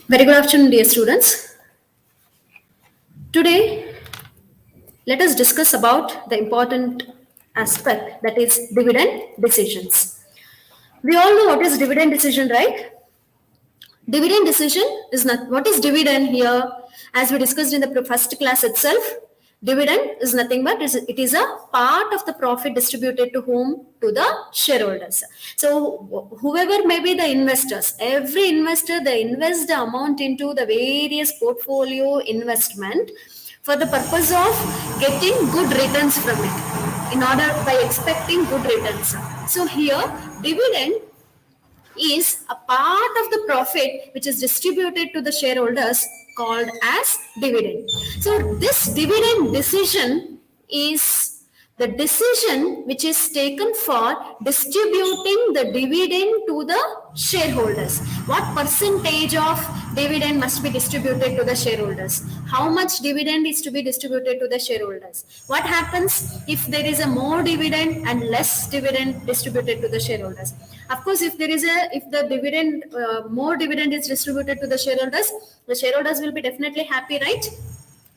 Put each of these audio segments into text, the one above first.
Very good afternoon, dear students. Today, let us discuss about the important aspect that is dividend decisions. We all know what is dividend decision, right? Dividend decision is not what is dividend here, as we discussed in the first class itself. Dividend is nothing but it is a part of the profit distributed to whom? To the shareholders. So whoever may be the investors, every investor they invest the amount into the various portfolio investment for the purpose of getting good returns from it in order by expecting good returns. So here dividend is a part of the profit which is distributed to the shareholders called as dividend. So this dividend decision is the decision which is taken for distributing the dividend to the shareholders. What percentage of dividend must be distributed to the shareholders? How much dividend is to be distributed to the shareholders? What happens if there is a more dividend and less dividend distributed to the shareholders? Of course, if the dividend more dividend is distributed to the shareholders will be definitely happy, right?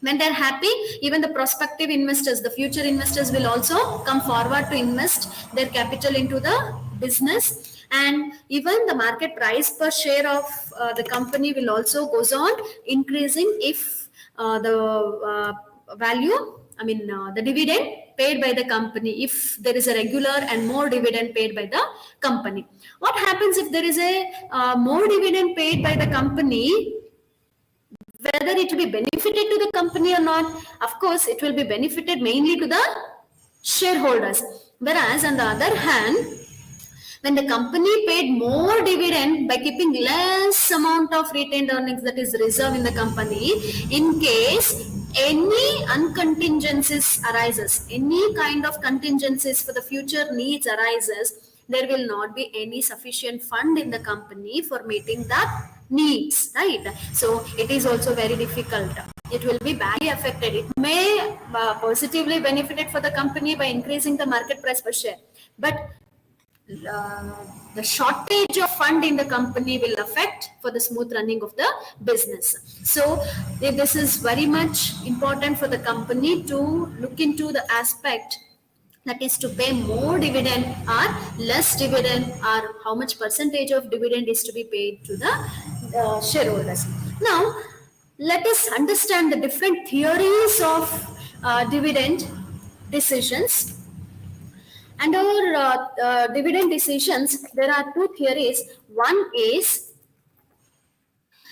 When they're happy, even the prospective investors, the future investors will also come forward to invest their capital into the business, and even the market price per share of the company will also goes on increasing if the value, the dividend paid by the company, if there is a regular and more dividend paid by the company. What happens if there is a more dividend paid by the company, whether it will be benefited to the company or not? Of course it will be benefited mainly to the shareholders. Whereas on the other hand, when the company paid more dividend by keeping less amount of retained earnings that is reserved in the company, in case any uncontingencies arises, any kind of contingencies for the future needs arises, there will not be any sufficient fund in the company for meeting that needs, right? So it is also very difficult. It will be badly affected. It may positively benefited for the company by increasing the market price per share, but the shortage of fund in the company will affect for the smooth running of the business. So this is very much important for the company to look into the aspect, that is to pay more dividend or less dividend, or how much percentage of dividend is to be paid to the shareholders. Now let us understand the different theories of dividend decisions. And our dividend decisions, there are two theories. One is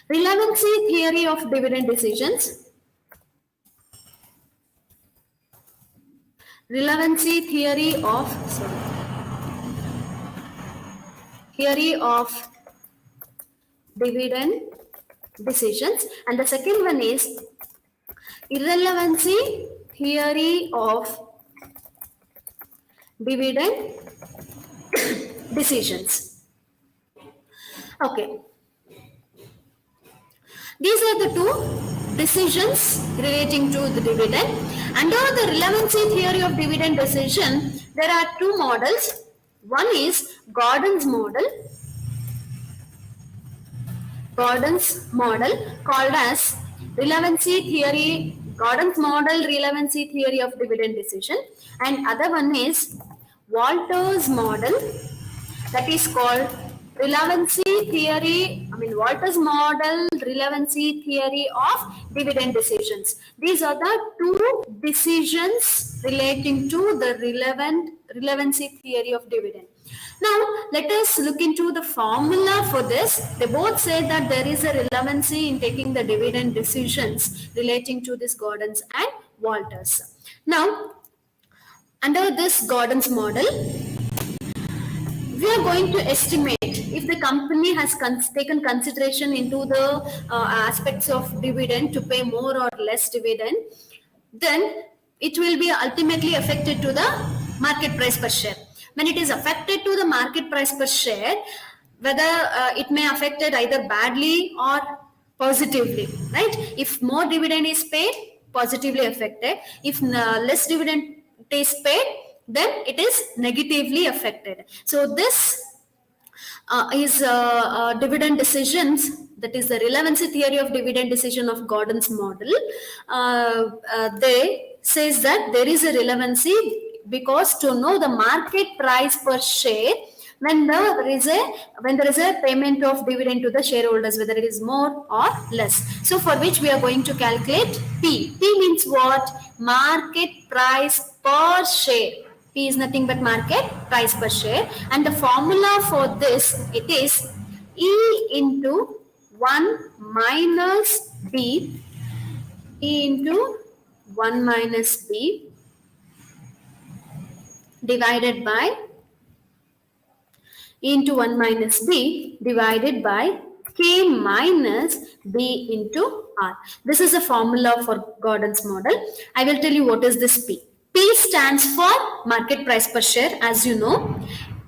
relevancy theory of dividend decisions. Relevancy theory of dividend decisions. And the second one is irrelevancy theory of dividend decisions. Okay. These are the two decisions relating to the dividend. Under the relevancy theory of dividend decision, there are two models. One is Gordon's model called as relevancy theory, Gordon's model relevancy theory of dividend decision, and other one is Walter's model, that is called relevancy theory, Walter's model relevancy theory of dividend decisions. These are the two decisions relating to the relevancy theory of dividend. Now, let us look into the formula for this. They both say that there is a relevancy in taking the dividend decisions relating to this Gordon's and Walters. Now, under this Gordon's model, we are going to estimate if the company has taken consideration into the aspects of dividend to pay more or less dividend, then it will be ultimately affected to the market price per share. When it is affected to the market price per share, whether it may affect it either badly or positively, right? If more dividend is paid, positively affected. If less dividend is paid, then it is negatively affected. So this is dividend decisions, that is the relevancy theory of dividend decision of Gordon's model. They says that there is a relevancy because to know the market price per share when there is a payment of dividend to the shareholders, whether it is more or less. So for which we are going to calculate P. P means what? Market price per share. P is nothing but market price per share, and the formula for this, it is E into 1 minus B, E into 1 minus B divided by E into 1 minus B divided by K minus B into R. This is the formula for Gordon's model. I will tell you what is this P. P stands for market price per share, as you know.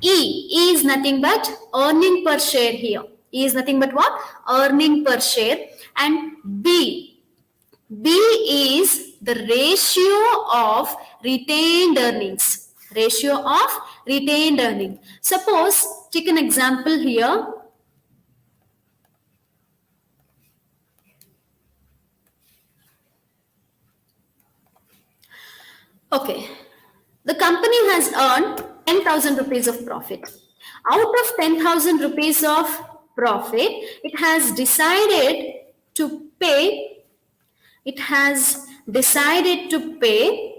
E is nothing but earning per share here. E is nothing but what? Earning per share. And B is the ratio of retained earnings. Ratio of retained earning. Suppose, take an example here. Okay, the company has earned 10,000 rupees of profit. Out of 10,000 rupees of profit, it has decided to pay, it has decided to pay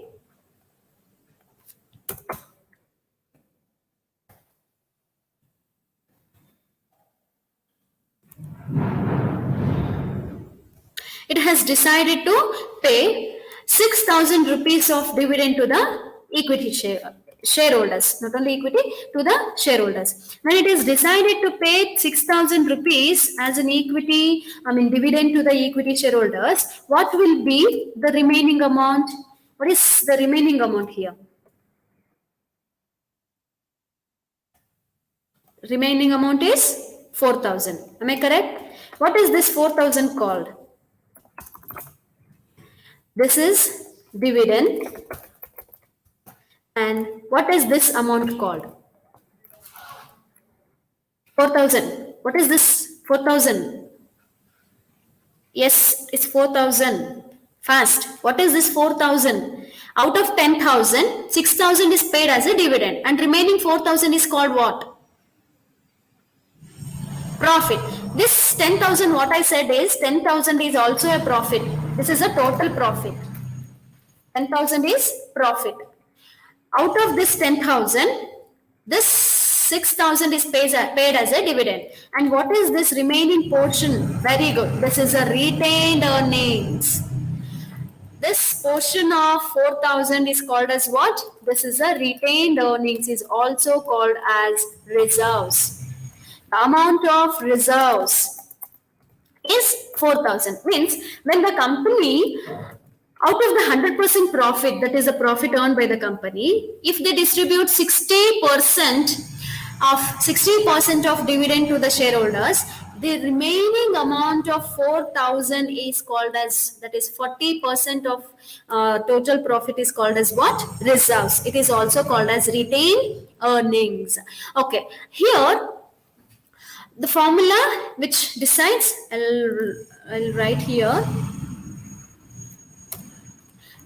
it has decided to pay 6,000 rupees of dividend to the equity shareholders, not only equity, to the shareholders. When it is decided to pay 6,000 rupees as an equity, dividend to the equity shareholders, what will be the remaining amount? What is the remaining amount here? Remaining amount is 4,000. Am I correct? What is this 4,000 called? This is dividend. And what is this amount called? 4,000. What is this 4,000? Yes, it's 4,000. Fast. What is this 4,000? Out of 10,000, 6,000 is paid as a dividend, and remaining 4,000 is called what? Profit. This 10,000, what I said is 10,000 is also a profit. This is a total profit. 10,000 is profit. Out of this 10,000, this 6,000 is paid as a dividend. And what is this remaining portion? Very good. This is a retained earnings. This portion of 4,000 is called as what? This is a retained earnings, is also called as reserves. The amount of reserves is 4,000. Means when the company, out of the 100% profit, that is the profit earned by the company, if they distribute 60% of dividend to the shareholders, the remaining amount of 4,000 is called as, that is 40% of total profit is called as what? Reserves. It is also called as retained earnings. Okay, here the formula which decides, I'll write here,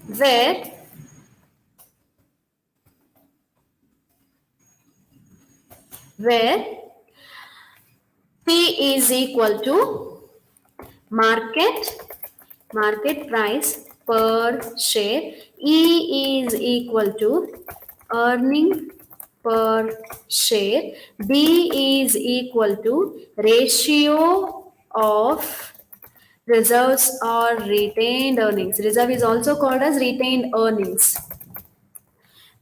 where P is equal to market price per share, E is equal to earning per share, B is equal to ratio of reserves or retained earnings. Reserve is also called as retained earnings.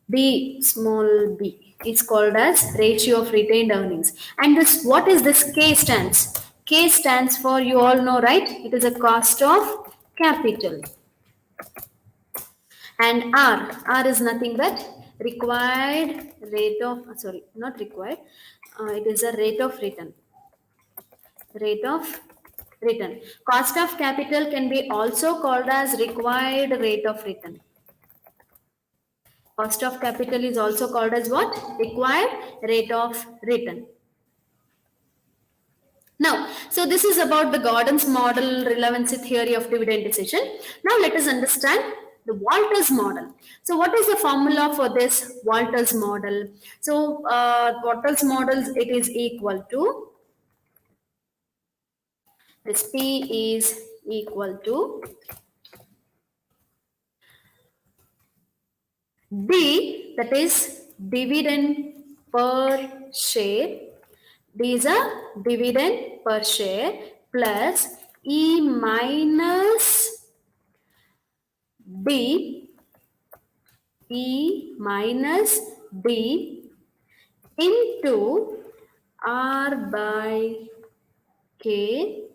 B, small b, is called as ratio of retained earnings. And this, what is this K stands? K stands for, you all know, right? It is a cost of capital. And R is nothing but required rate of, sorry, not required, it is a rate of return. Rate of return. Cost of capital can be also called as required rate of return. Cost of capital is also called as what? Required rate of return. Now, so this is about the Gordon's model, relevancy theory of dividend decision. Now let us understand the Walters model. So what is the formula for this Walters model? So Walters model, it is equal to, this P is equal to D, that is dividend per share. D is a dividend per share plus E minus D, E minus D into R by K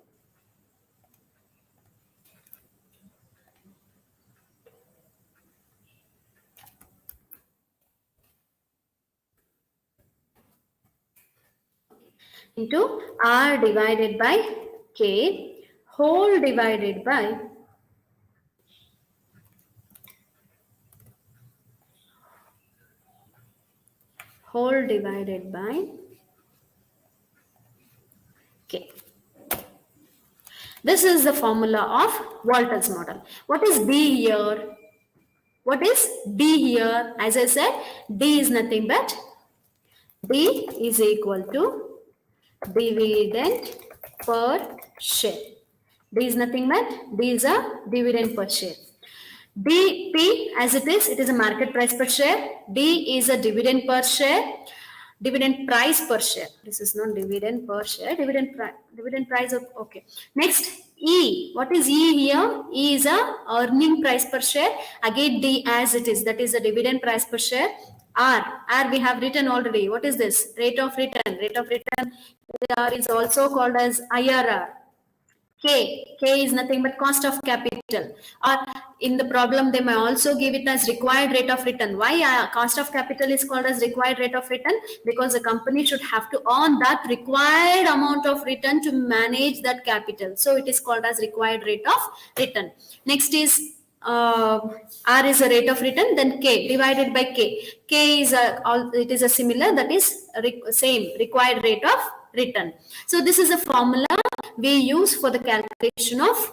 into R divided by K whole divided by K. This is the formula of Walters model. What is D here? What is D here? As I said, D is nothing but D is equal to dividend per share. D is nothing but D is a dividend per share. DP as it is a market price per share. D is a dividend per share, dividend price per share. This is not dividend per share, dividend price of, okay. Next, E. What is E here? E is a earning price per share. Again, D as it is, that is a dividend price per share. R we have written already. What is this? Rate of return. Rate of return is also called as IRR. K is nothing but cost of capital, or in the problem they may also give it as required rate of return. Why cost of capital is called as required rate of return? Because the company should have to earn that required amount of return to manage that capital. So it is called as required rate of return. Next is R is a rate of return, then K divided by K. K is it is a similar, that is same required rate of return. So this is a formula we use for the calculation of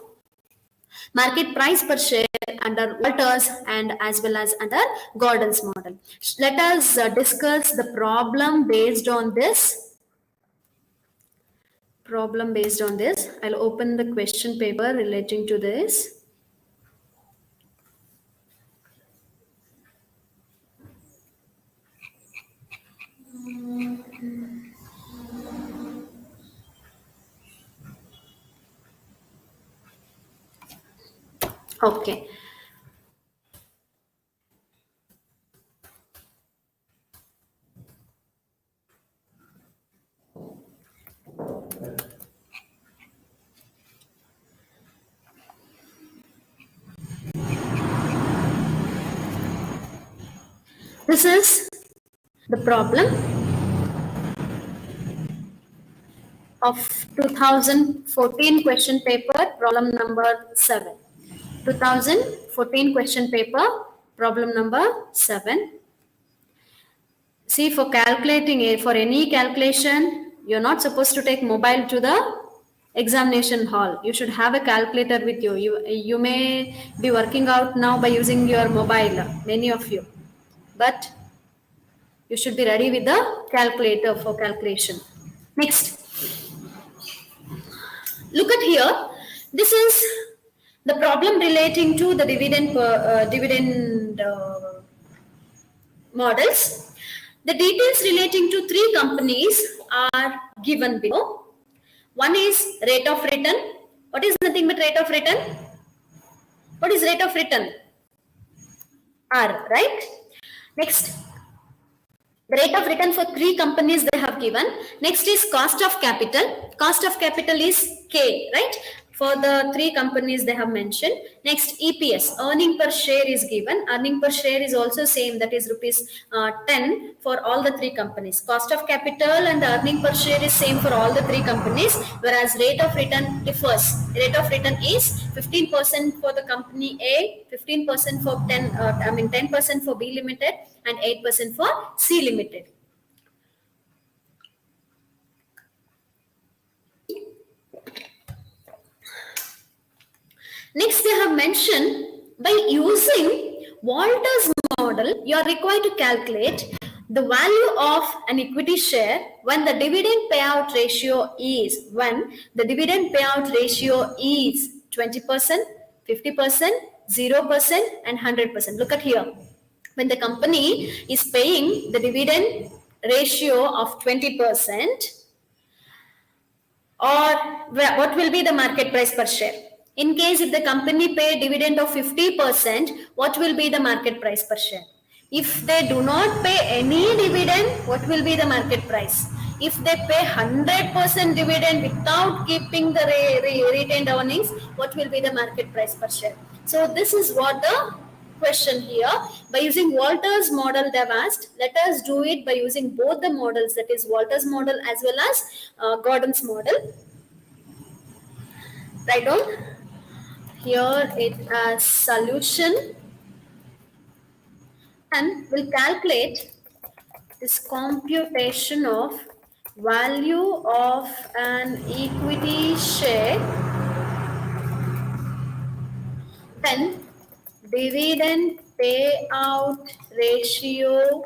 market price per share under Walters and as well as under Gordon's model. Let us discuss the problem based on this. I'll open the question paper relating to this. Okay. This is the problem of 2014 question paper, problem number 7. 2014 question paper, problem number 7. See, for calculating for any calculation, you're not supposed to take mobile to the examination hall. You should have a calculator with you. You may be working out now by using your mobile, many of you. But you should be ready with the calculator for calculation. Next, look at here. This is the problem relating to the dividend models. The details relating to 3 companies are given below. One is rate of return. What is nothing but rate of return? What is rate of return? R, right? Next, the rate of return for 3 companies they have given. Next is cost of capital. Cost of capital is K, right? For the 3 companies they have mentioned. Next, EPS, earning per share is given. Earning per share is also same, that is rupees 10 for all the 3 companies. Cost of capital and the earning per share is same for all the 3 companies, whereas rate of return differs. Rate of return is 15% for the company A, 15% for 10% for B Limited, and 8% for C Limited. mentioned by using Walter's model, you are required to calculate the value of an equity share when the dividend payout ratio is 20%, 50%, 0%, and 100%. Look at here. When the company is paying the dividend ratio of 20%, or what will be the market price per share? In case if the company pay dividend of 50%, what will be the market price per share? If they do not pay any dividend, what will be the market price? If they pay 100% dividend without keeping the retained earnings, what will be the market price per share? So this is what the question here. By using Walter's model, they've asked. Let us do it by using both the models, that is Walter's model as well as Gordon's model. Write down here it as solution, and we'll calculate this computation of value of an equity share when dividend payout ratio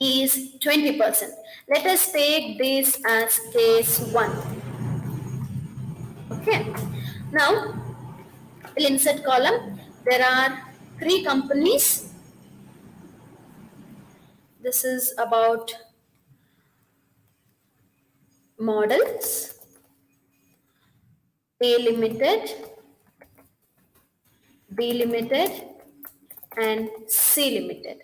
is 20%. Let us take this as case 1. Okay. Now, we'll insert column. There are 3 companies. This is about models. A Limited, B Limited, and C Limited.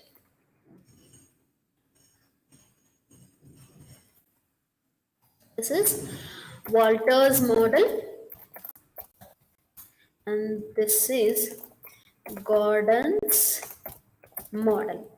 This is Walter's model, and this is Gordon's model.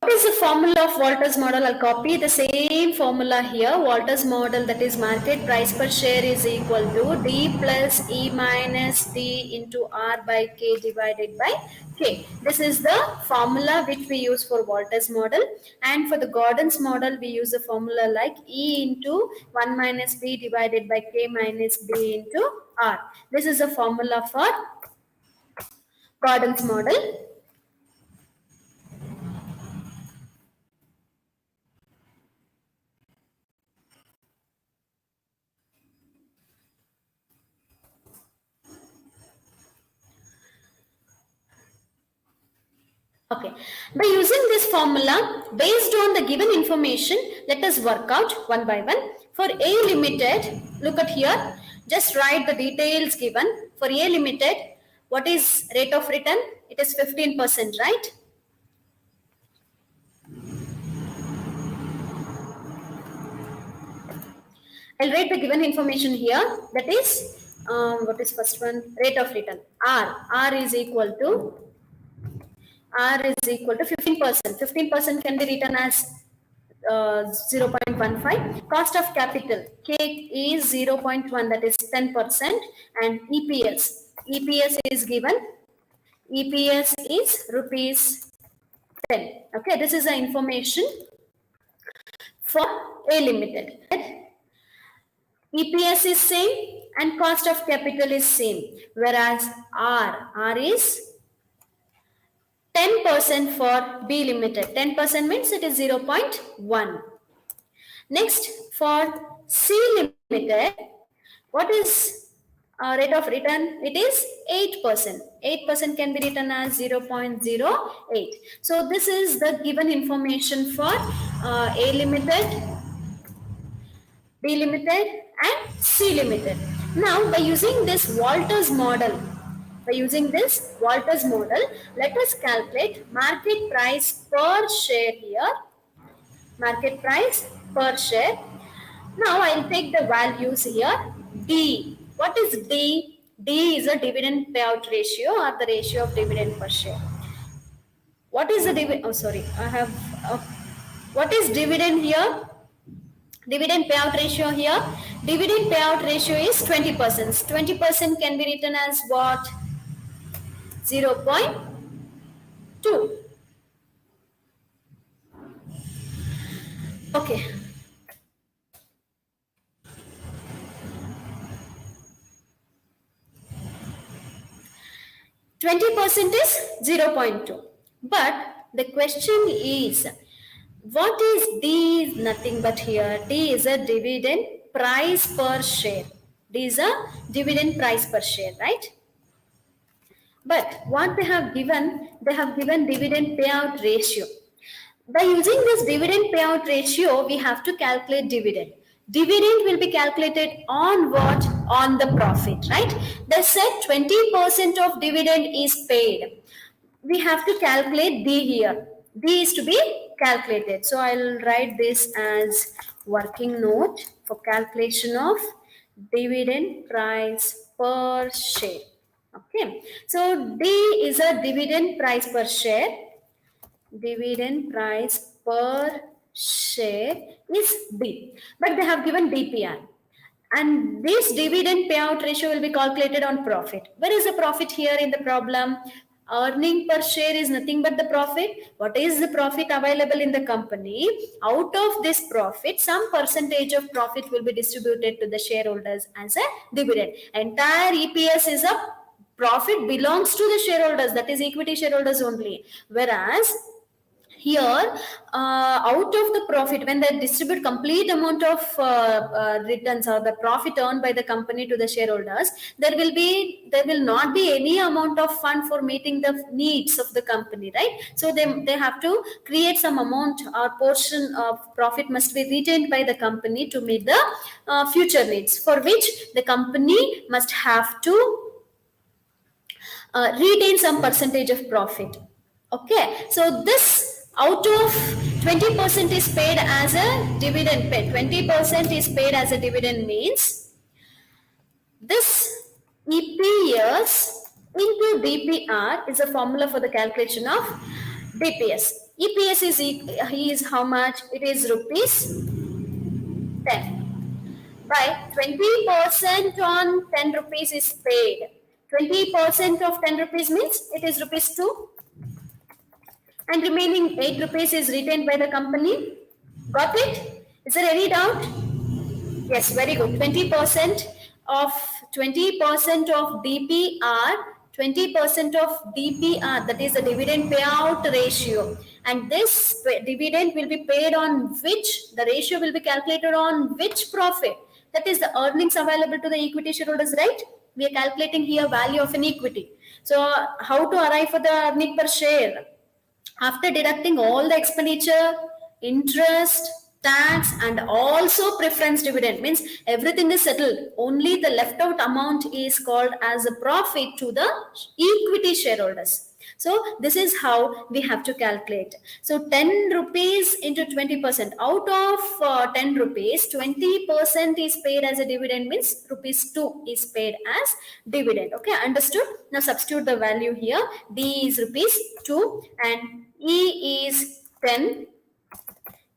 What is the formula of Walter's model? I'll copy the same formula here. Walter's model, that is market price per share, is equal to D plus E minus D into R by K divided by K. This is the formula which we use for Walter's model. And for the Gordon's model, we use the formula like E into 1 minus B divided by K minus D into R. This is the formula for Gordon's model. Okay, by using this formula, based on the given information, let us work out one by one. For A Limited, look at here, just write the details given. For A Limited, what is rate of return? It is 15%, right? I'll write the given information here, that is, what is first one? Rate of return, R is equal to 15%. 15% can be written as 0.15. Cost of capital, K is 0.1, that is 10%, and EPS is given. EPS is rupees 10. Okay, this is the information for A Limited. EPS is same and cost of capital is same, whereas R is 10% for B Limited. 10% means it is 0.1. Next, for C Limited, what is rate of return? It is 8%. 8% can be written as 0.08. So this is the given information for A Limited, B Limited, and C Limited. Now, by using this Walter's model, let us calculate market price per share here. Market price per share. Now I'll take the values here. D. What is D? D is a dividend payout ratio, or the ratio of dividend per share. What is the dividend? Oh, sorry. What is dividend here? Dividend payout ratio here. Dividend payout ratio is 20%. 20% can be written as what? 0.2. Okay. 20% is 0.2. But the question is, what is D? Is nothing but here. D is a dividend price per share. D is a dividend price per share, right? But what they have given dividend payout ratio. By using this dividend payout ratio, we have to calculate dividend. Dividend will be calculated on what? On the profit, right? They said 20% of dividend is paid. We have to calculate D here. D is to be calculated. So I'll write this as working note for calculation of dividend price per share. Okay. So D is a dividend price per share. Dividend price per share is D. But they have given DPR. And this dividend payout ratio will be calculated on profit. Where is the profit here in the problem? Earning per share is nothing but the profit. What is the profit available in the company? Out of this profit, some percentage of profit will be distributed to the shareholders as a dividend. Entire EPS is a profit belongs to the shareholders, that is equity shareholders only. Whereas here out of the profit, when they distribute complete amount of returns or the profit earned by the company to the shareholders, there will not be any amount of fund for meeting the needs of the company, right? So they have to create some amount or portion of profit must be retained by the company to meet the future needs, for which the company must have to retain some percentage of profit. Okay, so this out of 20% is paid as a dividend. 20% is paid as a dividend means this EPS into DPR is a formula for the calculation of DPS. EPS is how much? It is rupees 10. By 20% on 10 rupees is paid. 20% of 10 rupees means it is rupees 2. And remaining 8 rupees is retained by the company. Got it? Is there any doubt? Yes, very good. 20% of DPR, 20% of DPR, that is the dividend payout ratio. And this dividend will be paid on which, the ratio will be calculated on which profit? That is the earnings available to the equity shareholders, right? We are calculating here value of an equity. So how to arrive for the earning per share? After deducting all the expenditure, interest, tax, and also preference dividend, means everything is settled. Only the left out amount is called as a profit to the equity shareholders. So this is how we have to calculate. So 10 rupees into 20%. Out of 10 rupees, 20% is paid as a dividend, means rupees 2 is paid as dividend. Okay, understood? Now substitute the value here. D is rupees 2 and E is 10.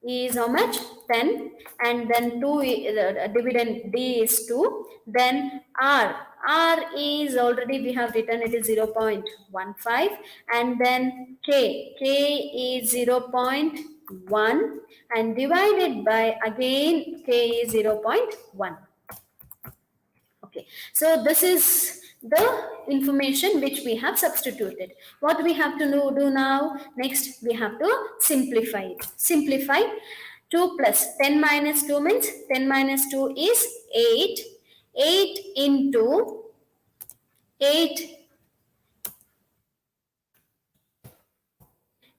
E is how much? 10. And then 2, dividend D is 2. Then R. R is already we have written it is 0.15. And then K. K is 0.1. And divided by again K is 0.1. Okay, so this is the information which we have substituted. What we have to do now? Next, we have to simplify it. Simplify 2 plus 10 minus 2 means 10 minus 2 is 8. 8 into 8.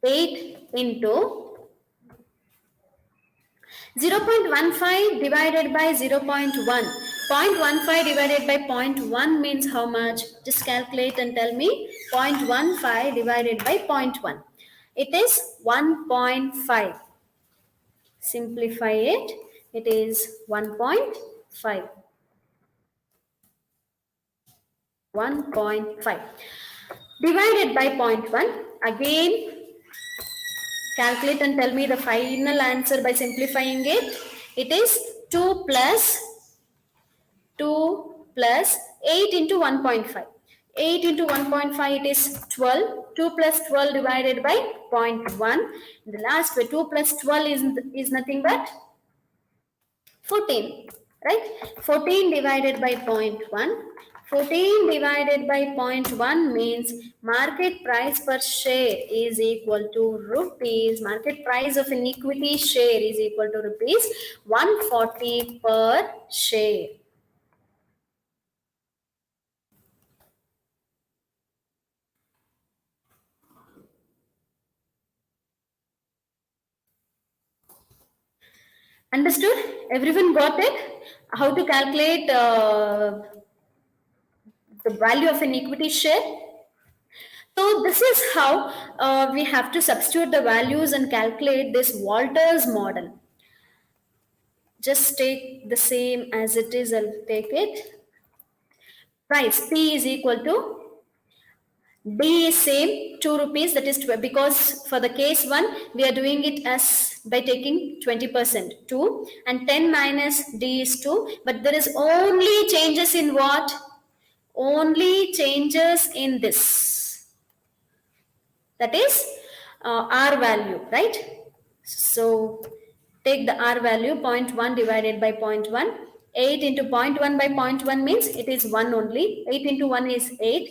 8 into 0.15 divided by 0.1. 0.15 divided by 0.1 means how much? Just calculate and tell me. 0.15 divided by 0.1. It is 1.5. Simplify it. It is 1.5. 1.5. Divided by 0.1. Again, calculate and tell me the final answer by simplifying it. It is 2 plus 8 into 1.5. 8 into 1.5 it is 12. 2 plus 12 divided by 0.1. The last way 2 plus 12 is nothing but 14. Right? 14 divided by 0.1. 14 divided by 0.1 means market price per share is equal to rupees. Market price of an equity share is equal to rupees 140 per share. Understood? Everyone got it? How to calculate the value of an equity share? So this is how we have to substitute the values and calculate this Walters model. Just take the same as it is. I'll take it. Price P is equal to D is same 2 rupees, that is 12, because for the case 1 we are doing it as by taking 20% 2, and 10 minus D is 2, but there is only changes in what? Only changes in this, that is R value, right? So take the R value 0.1 divided by 0.1. 8 into 0.1 by 0.1 means it is 1 only. 8 into 1 is 8.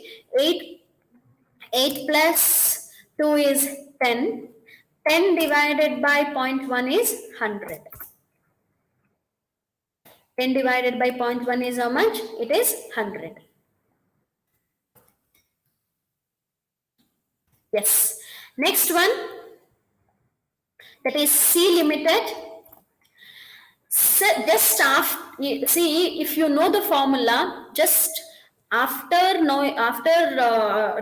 8 plus 2 is 10. 10 divided by 0.1 is 100. 10 divided by 0.1 is how much? It is 100. Yes. Next one, that is C limited. So just after, see, if you know the formula, just after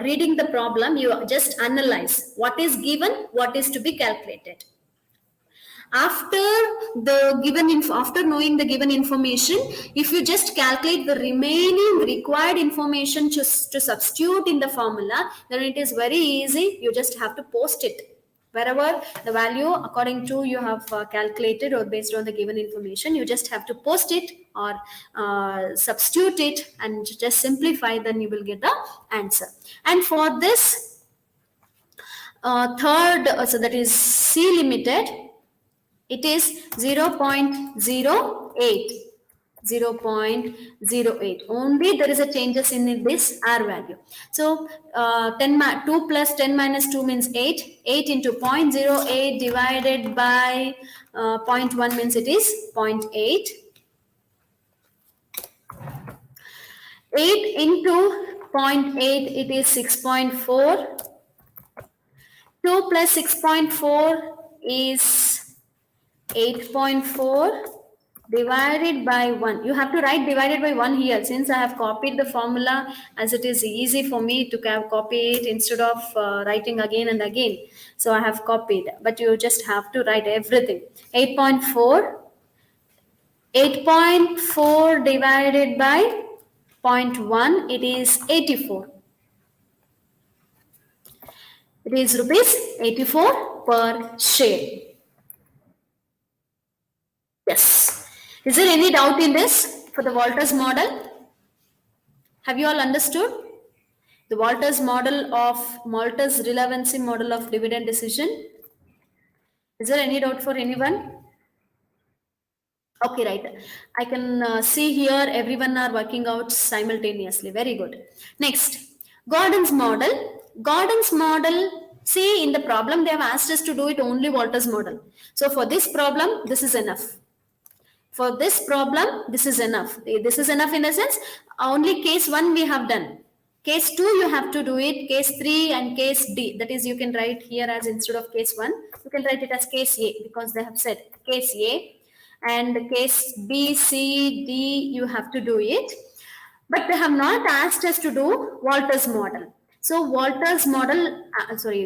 reading the problem, you just analyze what is given, what is to be calculated. After after knowing the given information, if you just calculate the remaining required information just to substitute in the formula, then it is very easy. You just have to post it wherever the value according to you have calculated or based on the given information. You just have to post it or substitute it and just simplify, then you will get the answer. And for this third, so that is C limited, it is 0.08. 0.08. Only there is a changes in this R value. So 2 plus 10 minus 2 means 8. 8 into 0.08 divided by 0.1 means it is 0.8. 8 into 0.8, it is 6.4. 2 plus 6.4 is 8.4 divided by 1. You have to write divided by 1 here, since I have copied the formula, as it is easy for me to copy it instead of writing again and again. So I have copied, but you just have to write everything. 8.4. 8.4 divided by 0.1, it is 84. It is rupees 84 per share. Yes. Is there any doubt in this for the Walters model? Have you all understood? The Walters model of Walters relevancy model of dividend decision. Is there any doubt for anyone? Okay, right. I can see here everyone are working out simultaneously. Very good. Next, Gordon's model. Gordon's model, see in the problem they have asked us to do it only Walters model. So for this problem, this is enough. For this problem, this is enough. This is enough in the sense, only case 1 we have done. Case 2 you have to do it. Case 3 and case D. That is, you can write here as instead of case 1, you can write it as case A, because they have said case A. And case B, C, D, you have to do it. But they have not asked us to do Walters model. So Walters model,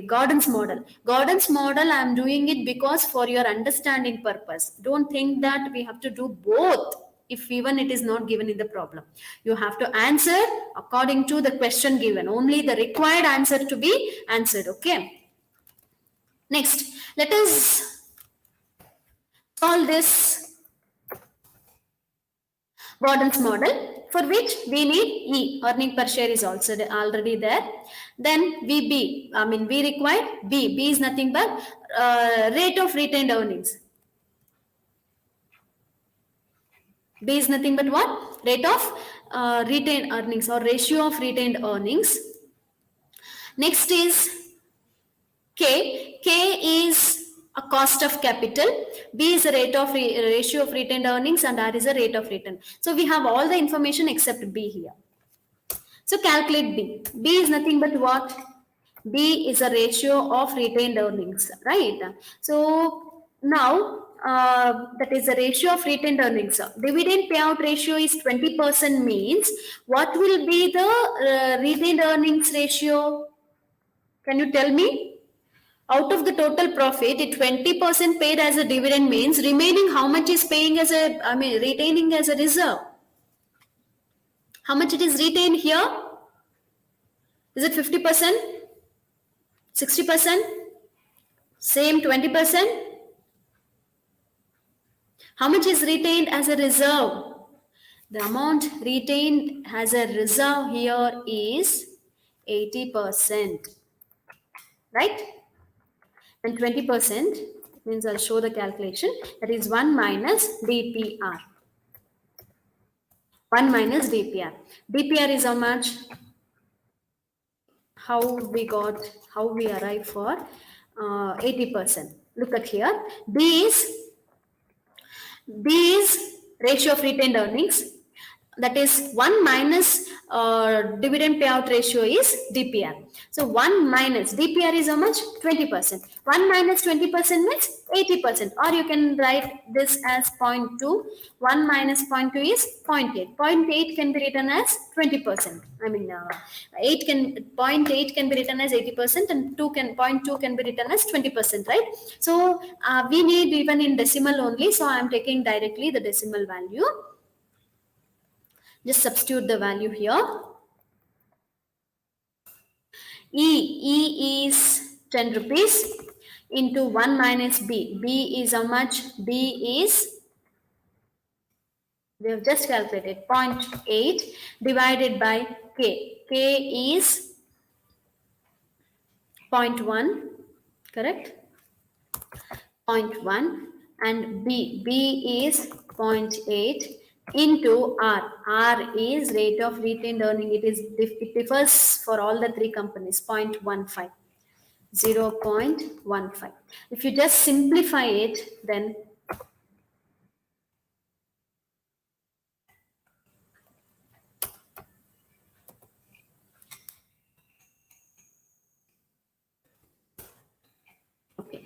Gordon's model. Gordon's model, I am doing it because for your understanding purpose. Don't think that we have to do both if even it is not given in the problem. You have to answer according to the question given. Only the required answer to be answered, okay? Next, let us solve this Gordon's model, for which we need E, earning per share is also already there. Then we require B. B is nothing but rate of retained earnings. B is nothing but what? Rate of retained earnings or ratio of retained earnings. Next is K. K is a cost of capital. B is a ratio of retained earnings, and R is a rate of return. So we have all the information except B here. So calculate B. B is nothing but what? B is a ratio of retained earnings, right? So now that is the ratio of retained earnings. Dividend payout ratio is 20% means what will be the retained earnings ratio? Can you tell me? Out of the total profit, 20% paid as a dividend means remaining how much is paying as a, retaining as a reserve? How much it is retained here? Is it 50%? 60%? Same 20%? How much is retained as a reserve? The amount retained as a reserve here is 80%, right? And 20% means I'll show the calculation. That is 1 minus DPR. 1 minus DPR. DPR is how much? How we arrive for 80%. Look at here. B is ratio of retained earnings. That is 1 minus dividend payout ratio is DPR. So 1 minus DPR is how much? 20%. 1 minus 20% means 80%. Or you can write this as 0.2. 1 minus 0.2 is 0.8. 0.8 can be written as 20%. 0.8 can be written as 80% and 0.2 can be written as 20%, right? So we need even in decimal only. So I am taking directly the decimal value. Just substitute the value here. E is 10 rupees into 1 minus B. B is how much? B is, we have just calculated, 0.8 divided by K. K is 0.1, correct? 0.1 and B is 0.8 into R. R is rate of retained earning. It differs for all the three companies. 0.15. 0.15. If you just simplify it, then okay.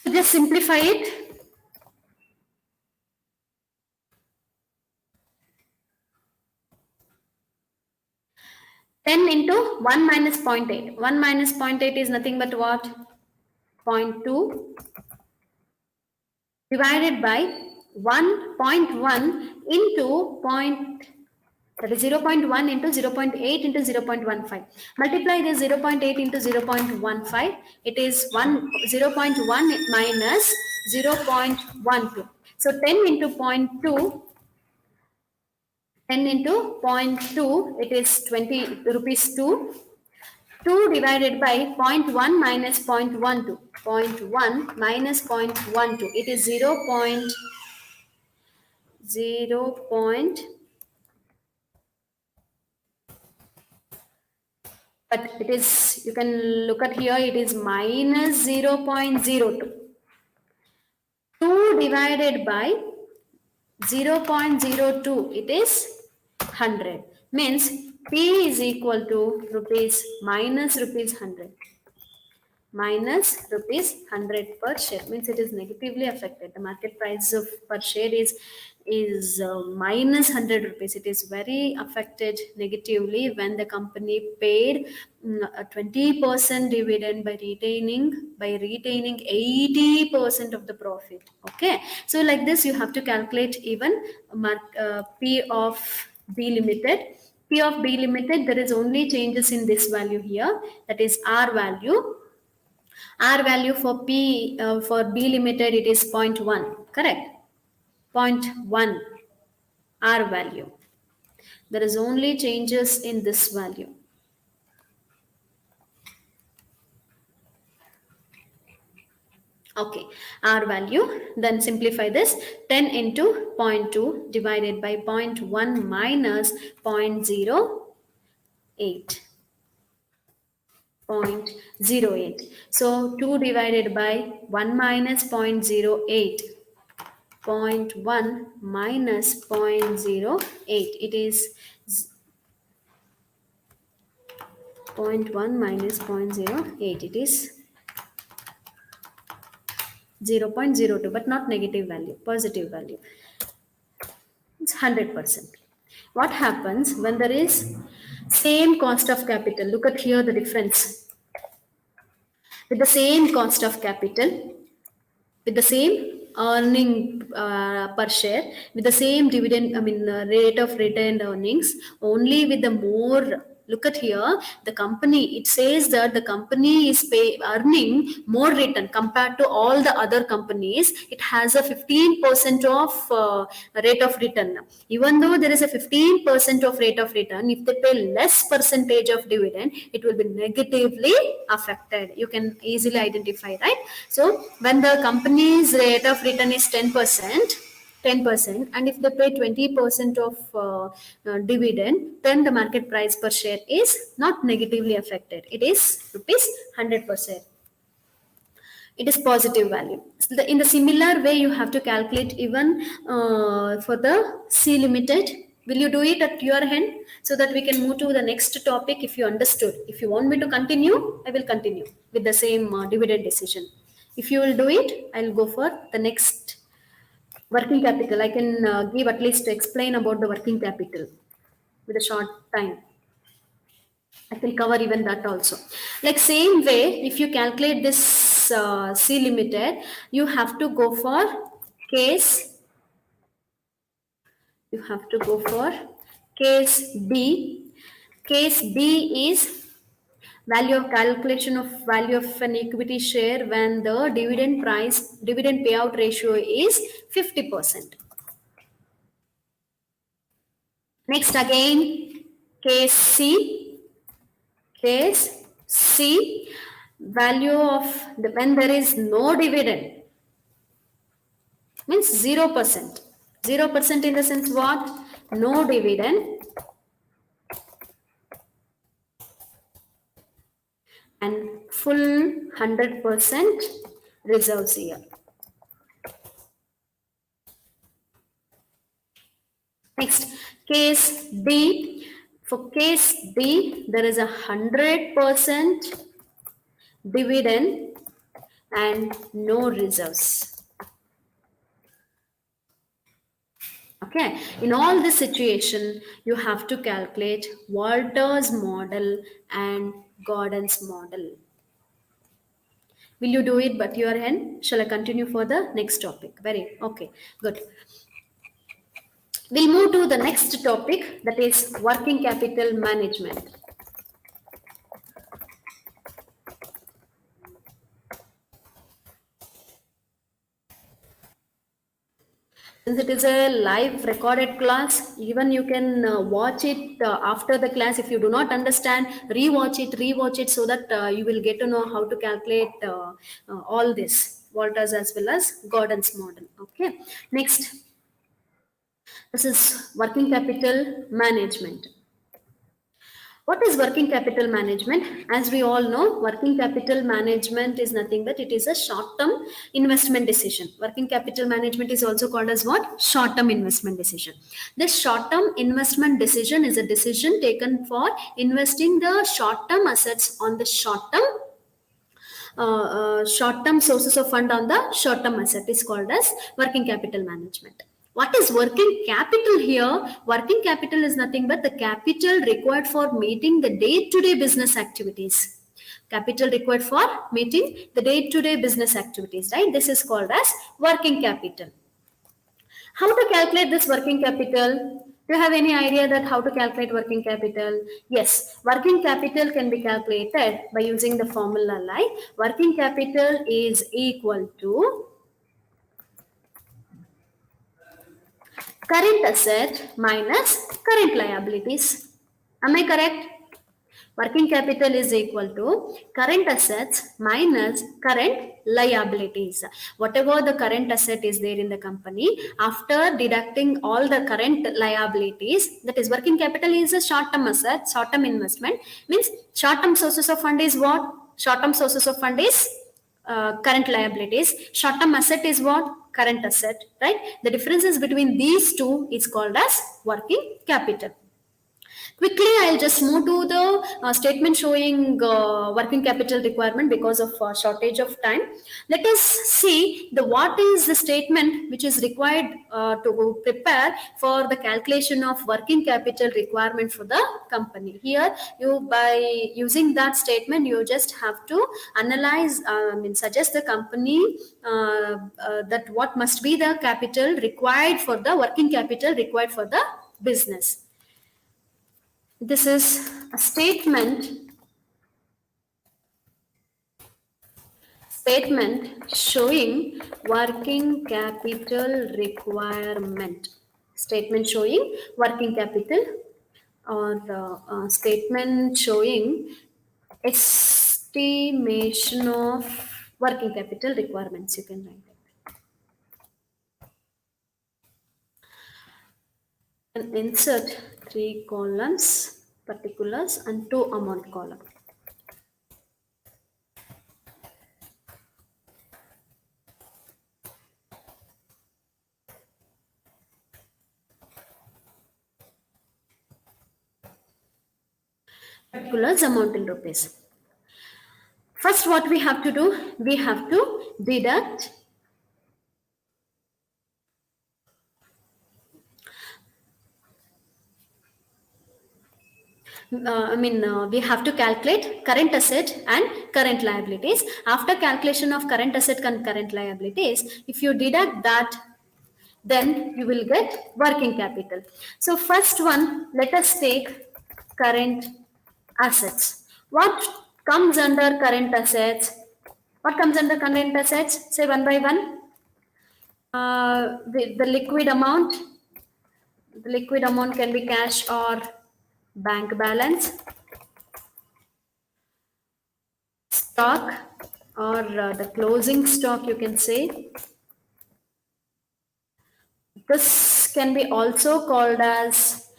So just simplify it. Ten into 1 minus 0.8. 1 minus 0.8 is nothing but what? 0.2 divided by 1.1 into that is 0.1 into 0.8 into 0.15. Multiply this 0.8 into 0.15. It is 0.1 minus 0.12. So 10 into 0.2. 10 into 0.2, it is 20 rupees 2. 2 divided by 0.1 minus 0.12. 0.1 minus 0.12. It is 0. 0. But it is, you can look at here, it is minus 0.02. 2 divided by 0.02, it is 100. Means P is equal to minus rupees 100. Minus rupees 100 per share. Means it is negatively affected. The market price of per share is minus 100 rupees. It is very affected negatively when the company paid a 20% dividend by retaining 80% of the profit. Okay, so like this you have to calculate even P of B Limited. P of B Limited, there is only changes in this value here, that is R value. R value for for B Limited, it is 0.1, correct? 0.1 R value. There is only changes in this value. Okay, R value, then simplify this. 10 into zero point 0.2 divided by zero point 0.1 minus 0.08. 0.08. So 2 divided by 1 minus 0.08. 0.1 minus 0.08. It is 0.1 minus 0.08. It is 0.02, but not negative value, positive value. It's 100%. What happens when there is same cost of capital? Look at here the difference. With the same cost of capital, with the same earning per share, with the same dividend, rate of retained earnings, only with the more. Look at here, the company, it says that the company is earning more return compared to all the other companies. It has a 15% of rate of return. Even though there is a 15% of rate of return, if they pay less percentage of dividend, it will be negatively affected. You can easily identify, right? So when the company's rate of return is 10%, and if they pay 20% of dividend, then the market price per share is not negatively affected. It is rupees 100%. It is positive value. So in the similar way, you have to calculate even for the C limited. Will you do it at your hand so that we can move to the next topic if you understood? If you want me to continue, I will continue with the same dividend decision. If you will do it, I'll go for the next working capital. I can give at least to explain about the working capital with a short time. I can cover even that also. Like same way, if you calculate this C limited, you have to go for case. You have to go for case B. Case B is value of calculation of value of an equity share when the dividend payout ratio is 50%. Next again, case C. Case C, value of when there is no dividend means 0%. 0% in the sense what? No dividend and full 100% reserves here. Next, case D. For case D, there is 100% dividend and no reserves. Okay, in all this situation, you have to calculate Walter's model and Gordon's model. Will you do it but your end? Shall I continue for the next topic? Very okay, good. We'll move to the next topic, that is working capital management. Since it is a live recorded class, even you can watch it after the class. If you do not understand, rewatch it so that you will get to know how to calculate all this, Walters as well as Gordon's model. Okay, next, this is working capital management. What is working capital management? As we all know, working capital management is nothing but it is a short-term investment decision. Working capital management is also called as what? Short-term investment decision. This short-term investment decision is a decision taken for investing the short-term assets on the short-term sources of fund on the short-term asset is called as working capital management. What is working capital here? Working capital is nothing but the capital required for meeting the day-to-day business activities. Capital required for meeting the day-to-day business activities, right? This is called as working capital. How to calculate this working capital? Do you have any idea that how to calculate working capital? Yes, working capital can be calculated by using the formula like working capital is equal to current asset minus current liabilities. Am I correct? Working capital is equal to current assets minus current liabilities. Whatever the current asset is there in the company, after deducting all the current liabilities, that is working capital is a short-term asset, short-term investment, means short-term sources of fund is what? Short-term sources of fund is current liabilities. Short-term asset is what? Current asset, right? The differences between these two is called as working capital. Quickly, I'll just move to the statement showing working capital requirement because of shortage of time. Let us see the what is the statement which is required to prepare for the calculation of working capital requirement for the company. Here, you by using that statement, you just have to analyze, suggest the company that what must be the capital required for the working capital required for the business. This is a statement showing working capital requirement. Statement showing working capital, or statement showing estimation of working capital requirements. You can write it. And insert 3 columns, particulars, and 2 amount column. Particulars, amount in rupees. First, what we have to do? We have to deduct we have to calculate current asset and current liabilities. After calculation of current asset and current liabilities, if you deduct that, then you will get working capital. So first one, let us take current assets. What comes under current assets? What comes under current assets? Say one by one. The liquid amount. The liquid amount can be cash or bank balance. Stock, or the closing stock, you can say. This can be also called as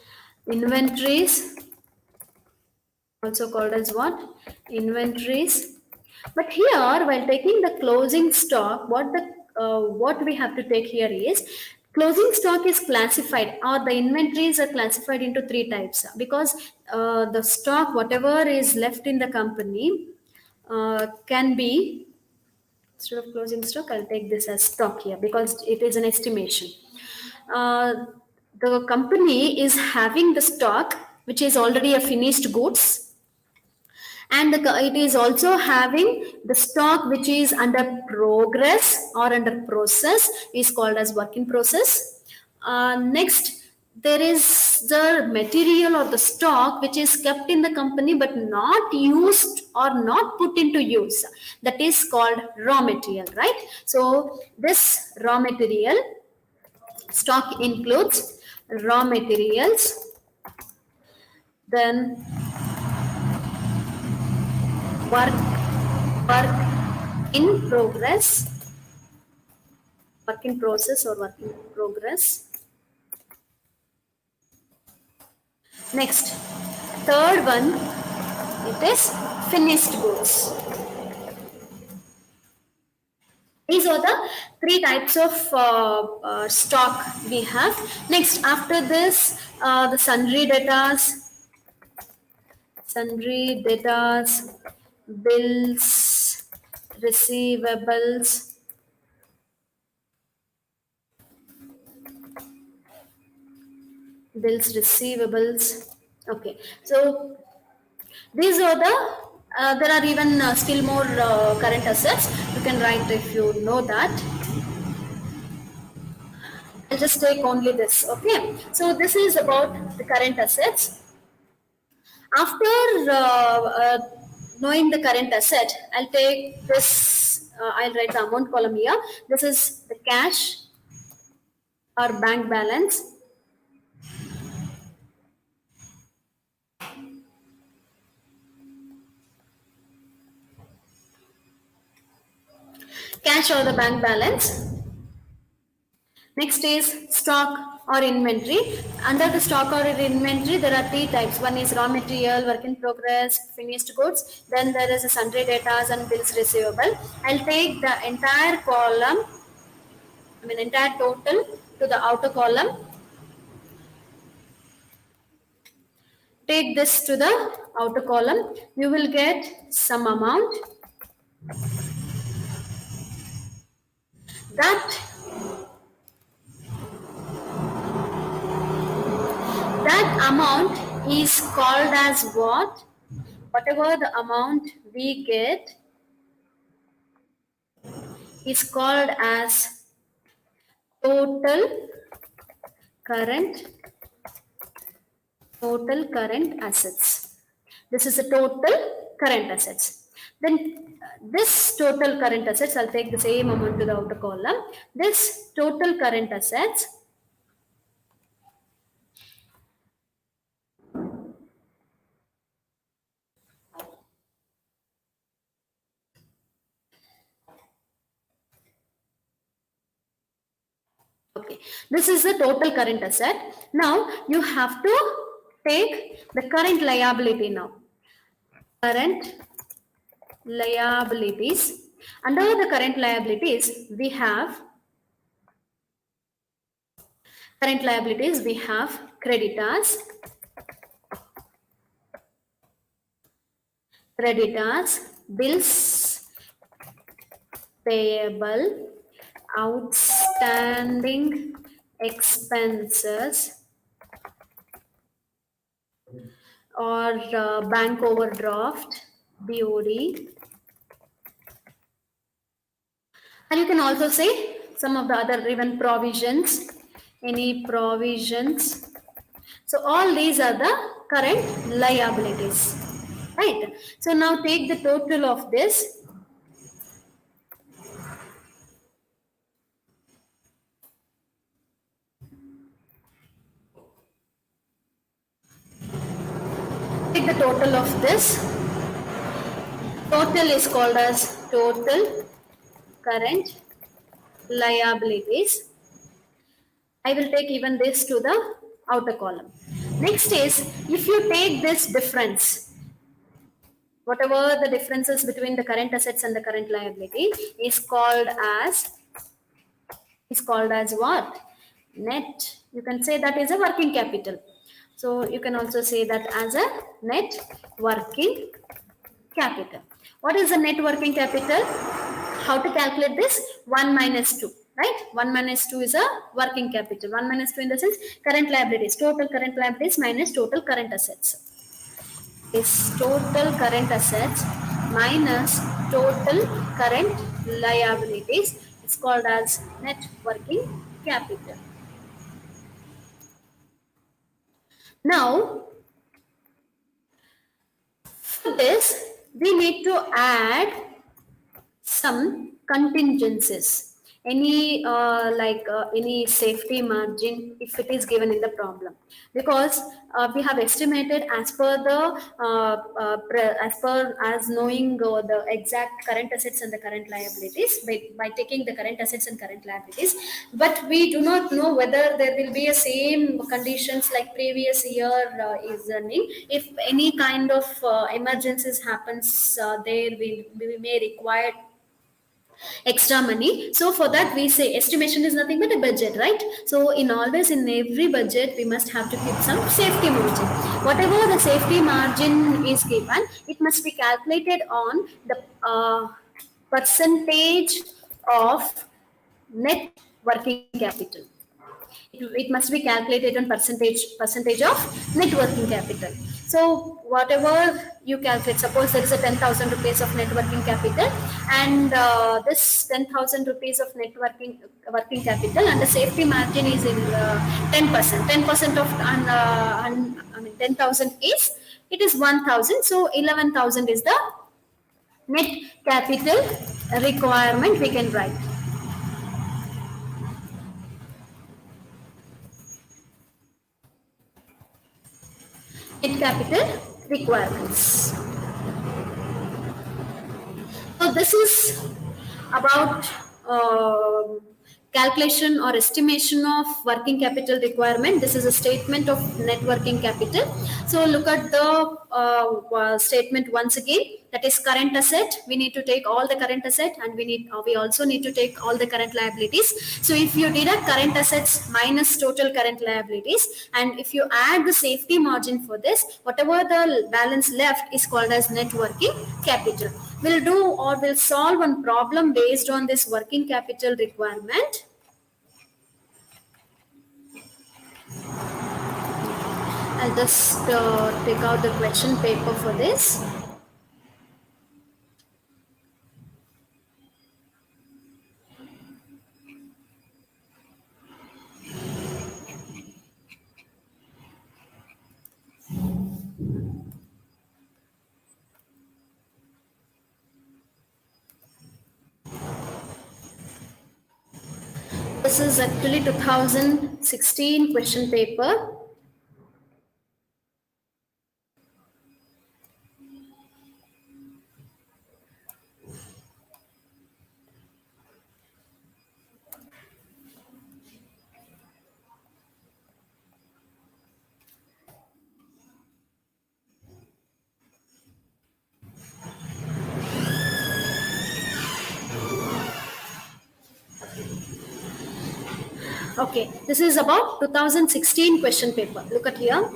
inventories. Also called as what? Inventories. But here, while taking the closing stock, what we have to take here is closing stock is classified, or the inventories are classified into 3 types, because the stock, whatever is left in the company, can be, instead of closing stock, I'll take this as stock here because it is an estimation. The company is having the stock which is already a finished goods, and it is also having the stock which is under progress or under process, is called as work in process. Next, there is the material or the stock which is kept in the company but not used or not put into use, that is called raw material, right? So this raw material stock includes raw materials, then work work in progress, work in process or work in progress. Next, third one, it is finished goods. These are the 3 types of stock we have. Next, after this, the sundry debtors, bills, receivables, Okay, so these are there are even still more current assets. You can write if you know that. I'll just take only this. Okay, so this is about the current assets. After knowing the current asset, I'll take this. I'll write the amount column here. This is the cash or bank balance. cash or the bank balance. Next is stock or inventory. Under the stock or inventory, there are three types. One is raw material, work in progress, finished goods. Then there is a sundry debtors and bills receivable. I'll take the entire column, entire total to the outer column. Take this to the outer column. You will get some amount. That amount is called as what? Whatever the amount we get is called as total current assets. This is the total current assets. Then this total current assets, I'll take the same amount to the outer column. This total current assets okay, this is the total current asset. Now you have to take the current liability now. Current liabilities. Under the current liabilities, we have creditors, bills payable, outstanding expenses, or bank overdraft, BOD. And you can also say some of the other even provisions, any provisions. So all these are the current liabilities, right? So now take the total of this. Take the total of this. Total is called as total current liabilities. I will take even this to the outer column. Next is, if you take this difference, whatever the differences between the current assets and the current liability is called as what? Net. You can say that is a working capital. So you can also say that as a net working capital. What is the net working capital? How to calculate this? 1 minus 2, right? 1 minus 2 is a working capital. 1 minus 2 in the sense current liabilities, total current liabilities minus total current assets. Is total current assets minus total current liabilities. It's called as net working capital. Now, for this, we need to add some contingencies. Any any safety margin if it is given in the problem, because we have estimated as per the as knowing the exact current assets and the current liabilities by taking the current assets and current liabilities, but we do not know whether there will be a same conditions like previous year is running. If any kind of emergencies happens, there we may require extra money. So for that we say estimation is nothing but a budget, right? So in always in every budget we must have to keep some safety margin. Whatever the safety margin is given, it must be calculated on the percentage of net working capital. It must be calculated on percentage of net working capital. So whatever you calculate, suppose there is a 10,000 rupees of net working capital, and this 10,000 rupees of net working capital and the safety margin is in 10%. 10% of 10,000 is, it is 1,000. So 11,000 is the net capital requirement we can write. Net capital requirements. So this is about calculation or estimation of working capital requirement. This is a statement of net working capital. So look at the statement once again. That is current asset. We need to take all the current asset, and we also need to take all the current liabilities. So if you deduct current assets minus total current liabilities, and if you add the safety margin for this, whatever the balance left is called as net working capital. We'll do or we'll solve one problem based on this working capital requirement. I'll just take out the question paper for this. This is actually 2016 question paper. Okay, this is about 2016 question paper. Look at here.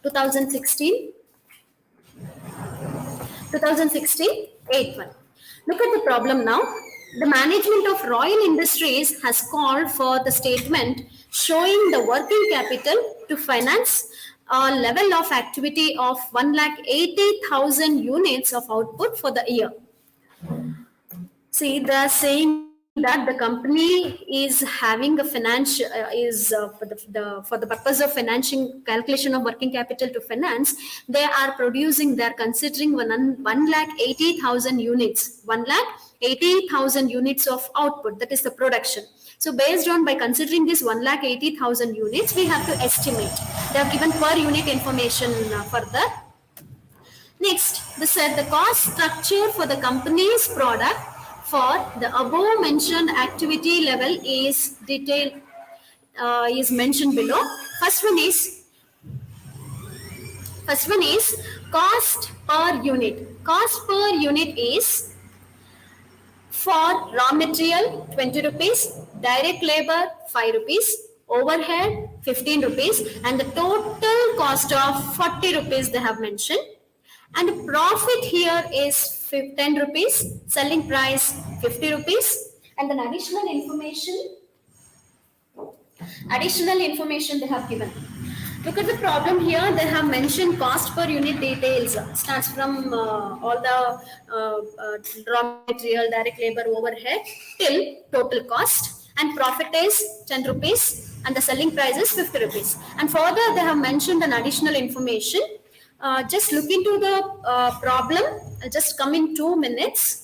2016, 2016, 8-1. Look at the problem now. The management of Royal Industries has called for the statement showing the working capital to finance a level of activity of 1,80,000 units of output for the year. See, they're saying that the company is having a financial for the purpose of financing calculation of working capital to finance. They're considering one lakh 80,000 units, 1,80,000 units of output. That is the production. So based on by considering this 1,80,000 units, we have to estimate. They have given per unit information for the. Next, they said the cost structure for the company's product for the above mentioned activity level is detailed is mentioned below. First one is cost per unit. Cost per unit is for raw material 20 rupees, direct labor 5 rupees, overhead 15 rupees, and the total cost of 40 rupees they have mentioned. And the profit here is 10 rupees, selling price 50 rupees, and then additional information they have given. Look at the problem here. They have mentioned cost per unit details. Starts from all the raw material, direct labor, overhead till total cost. And profit is 10 rupees and the selling price is 50 rupees. And further, they have mentioned an additional information. Just look into the problem. I'll just come in 2 minutes.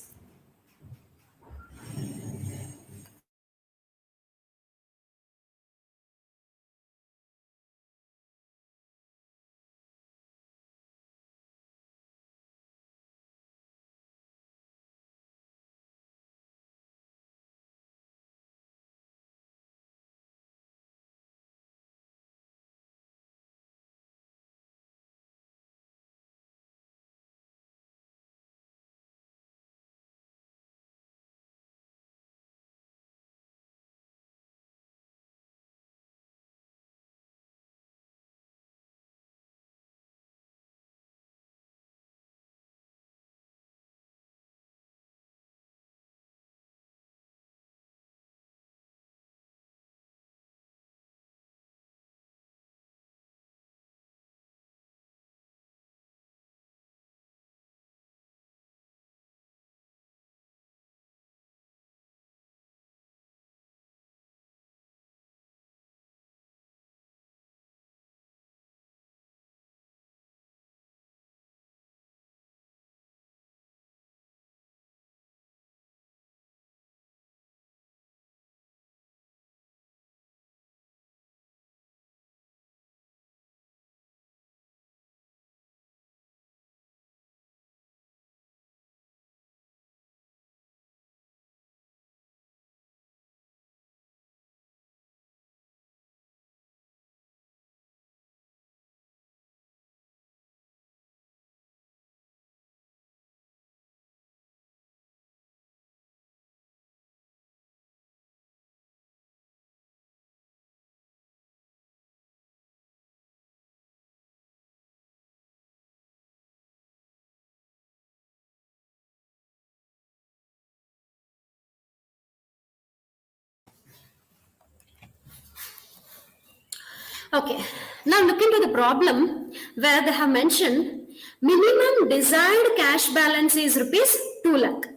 Okay, now look into the problem where they have mentioned minimum desired cash balance is rupees 2 lakh.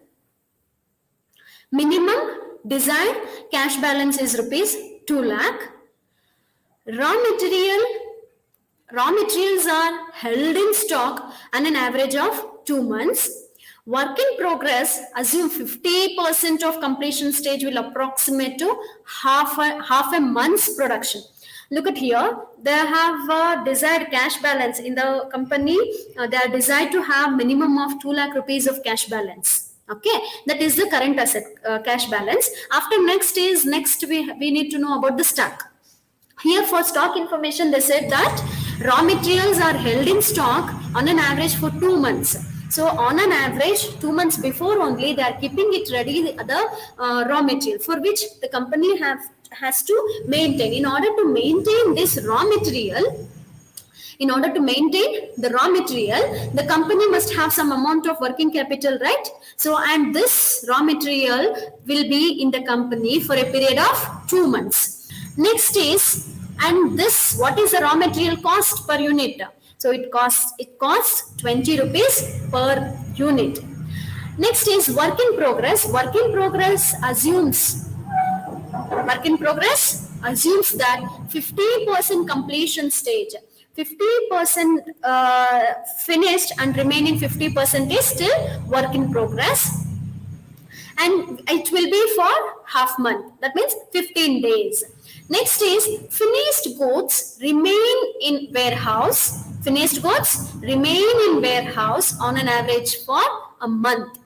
Minimum desired cash balance is rupees 2 lakh. Raw material Raw materials are held in stock on an average of 2 months. Work in progress, assume 50% of completion stage will approximate to half a month's production. Look at here, they have a desired cash balance in the company. They are desired to have minimum of 2 lakh rupees of cash balance. Okay, that is the current asset cash balance. After next we need to know about the stock. Here for stock information, they said that raw materials are held in stock on an average for 2 months. So on an average, 2 months before only, they are keeping it ready, the raw material for which the company has to maintain. In order to maintain the raw material, the company must have some amount of working capital, right? So, and this raw material will be in the company for a period of 2 months. Next is, and this, what is the raw material cost per unit? So it costs 20 rupees per unit. Next is work in progress. Work in progress assumes that 50% completion stage, 50% finished, and remaining 50% is still work in progress, and it will be for half month, that means 15 days. Next is finished goods remain in warehouse. Finished goods remain in warehouse on an average for a month.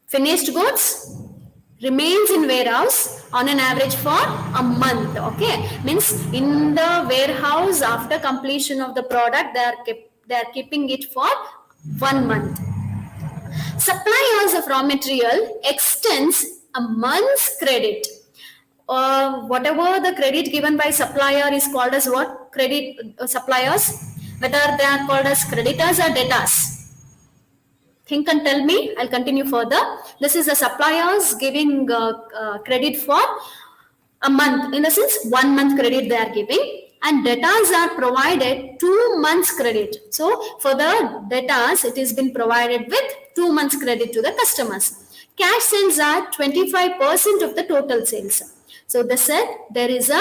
Finished goods remains in warehouse on an average for a month. Okay, means in the warehouse after completion of the product, they are keeping it for 1 month. Suppliers of raw material extends a month's credit. Whatever the credit given by supplier is called as what? Credit suppliers, whether they are called as creditors or debtors. Think and tell me. I'll continue further. This is the suppliers giving credit for a month. In a sense, 1 month credit they are giving, and debtors are provided 2 months credit. So for the debtors, it has been provided with 2 months credit to the customers. Cash sales are 25% of the total sales. So they said there is a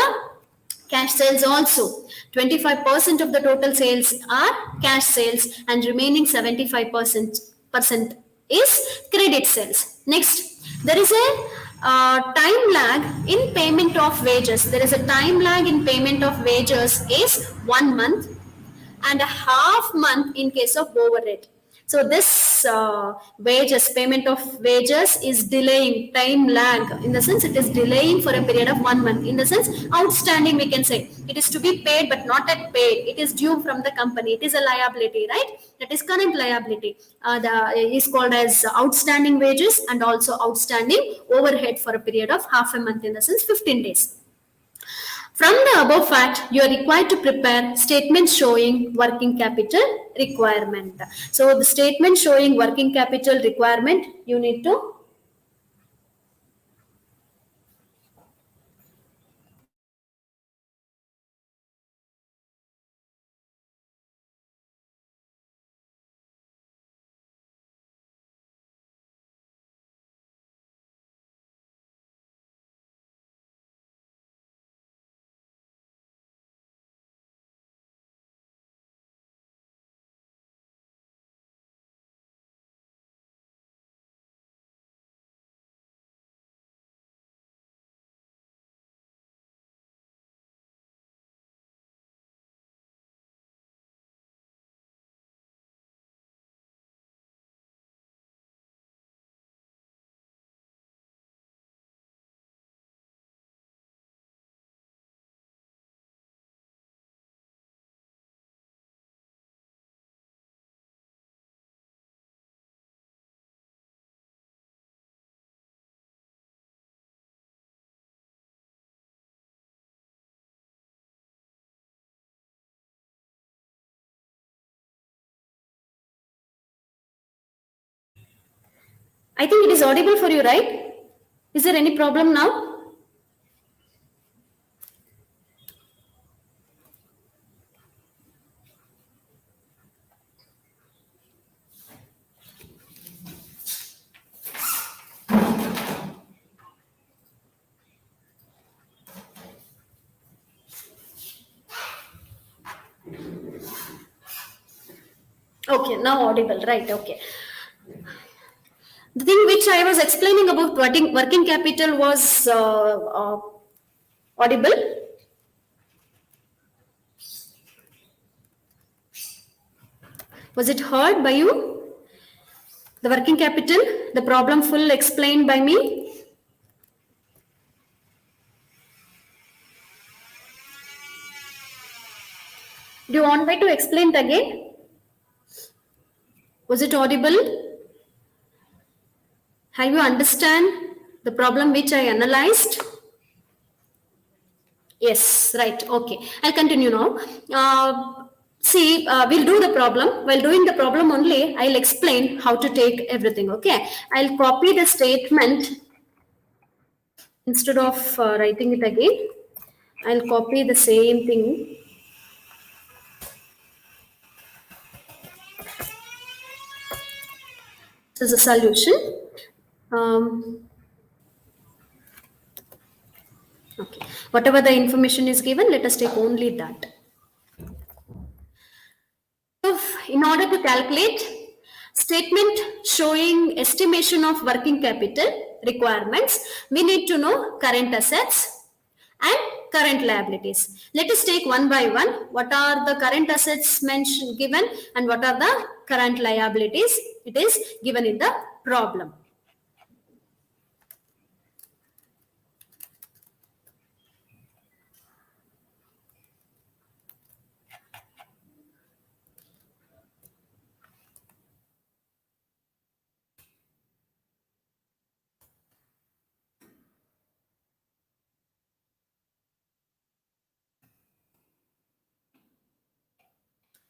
cash sales also. 25% of the total sales are cash sales, and remaining 75% is credit sales. Next, there is a time lag in payment of wages. There is a time lag in payment of wages is 1 month, and a half month in case of overhead. So this wages, payment of wages is delaying, time lag, in the sense it is delaying for a period of 1 month. In the sense outstanding, we can say it is to be paid but not yet paid. It is due from the company. It is a liability, right? That is current liability. Is called as outstanding wages and also outstanding overhead for a period of half a month, in the sense 15 days. From the above fact, you are required to prepare statements showing working capital requirement. So the statement showing working capital requirement, you need to I think it is audible for you, right? Is there any problem now? Okay, now audible, right? Okay. The thing which I was explaining about working capital was audible. Was it heard by you? The working capital, the problem full explained by me. Do you want me to explain it again? Was it audible? Have you understand the problem which I analyzed? Yes, right. Okay. I'll continue now. We'll do the problem. While doing the problem only, I'll explain how to take everything. Okay. I'll copy the statement instead of writing it again. I'll copy the same thing. This is a solution. Um, okay. Whatever the information is given, let us take only that. In order to calculate statement showing estimation of working capital requirements, we need to know current assets and current liabilities. Let us take one by one. What are the current assets mentioned given and what are the current liabilities? It is given in the problem.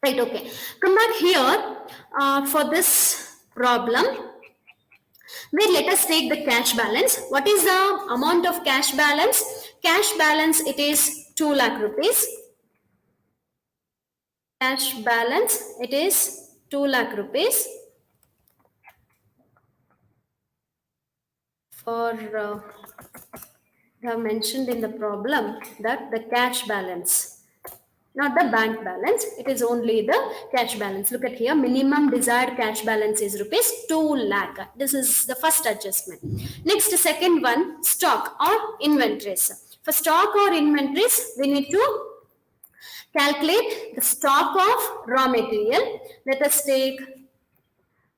Right, okay. Come back here for this problem. Where let us take the cash balance. What is the amount of cash balance? Cash balance, it is 2 lakh rupees. Cash balance, it is 2 lakh rupees. For I have mentioned in the problem that the cash balance, not the bank balance, it is only the cash balance. Look at here, minimum desired cash balance is rupees 2 lakh. This is the first adjustment. Next, second one, stock or inventories. For stock or inventories, we need to calculate the stock of raw material. Let us take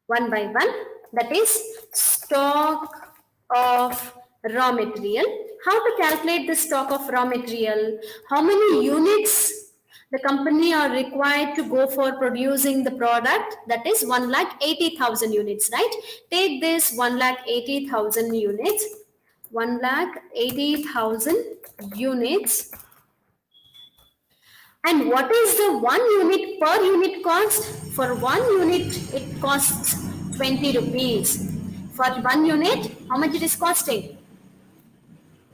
one by one. That is stock of raw material. How to calculate the stock of raw material? How many units the company are required to go for producing the product? That is 1,80,000 units, right? Take this 1,80,000 units. 1,80,000 units. And what is the 1 unit per unit cost? For 1 unit, it costs 20 rupees. For 1 unit, how much it is costing?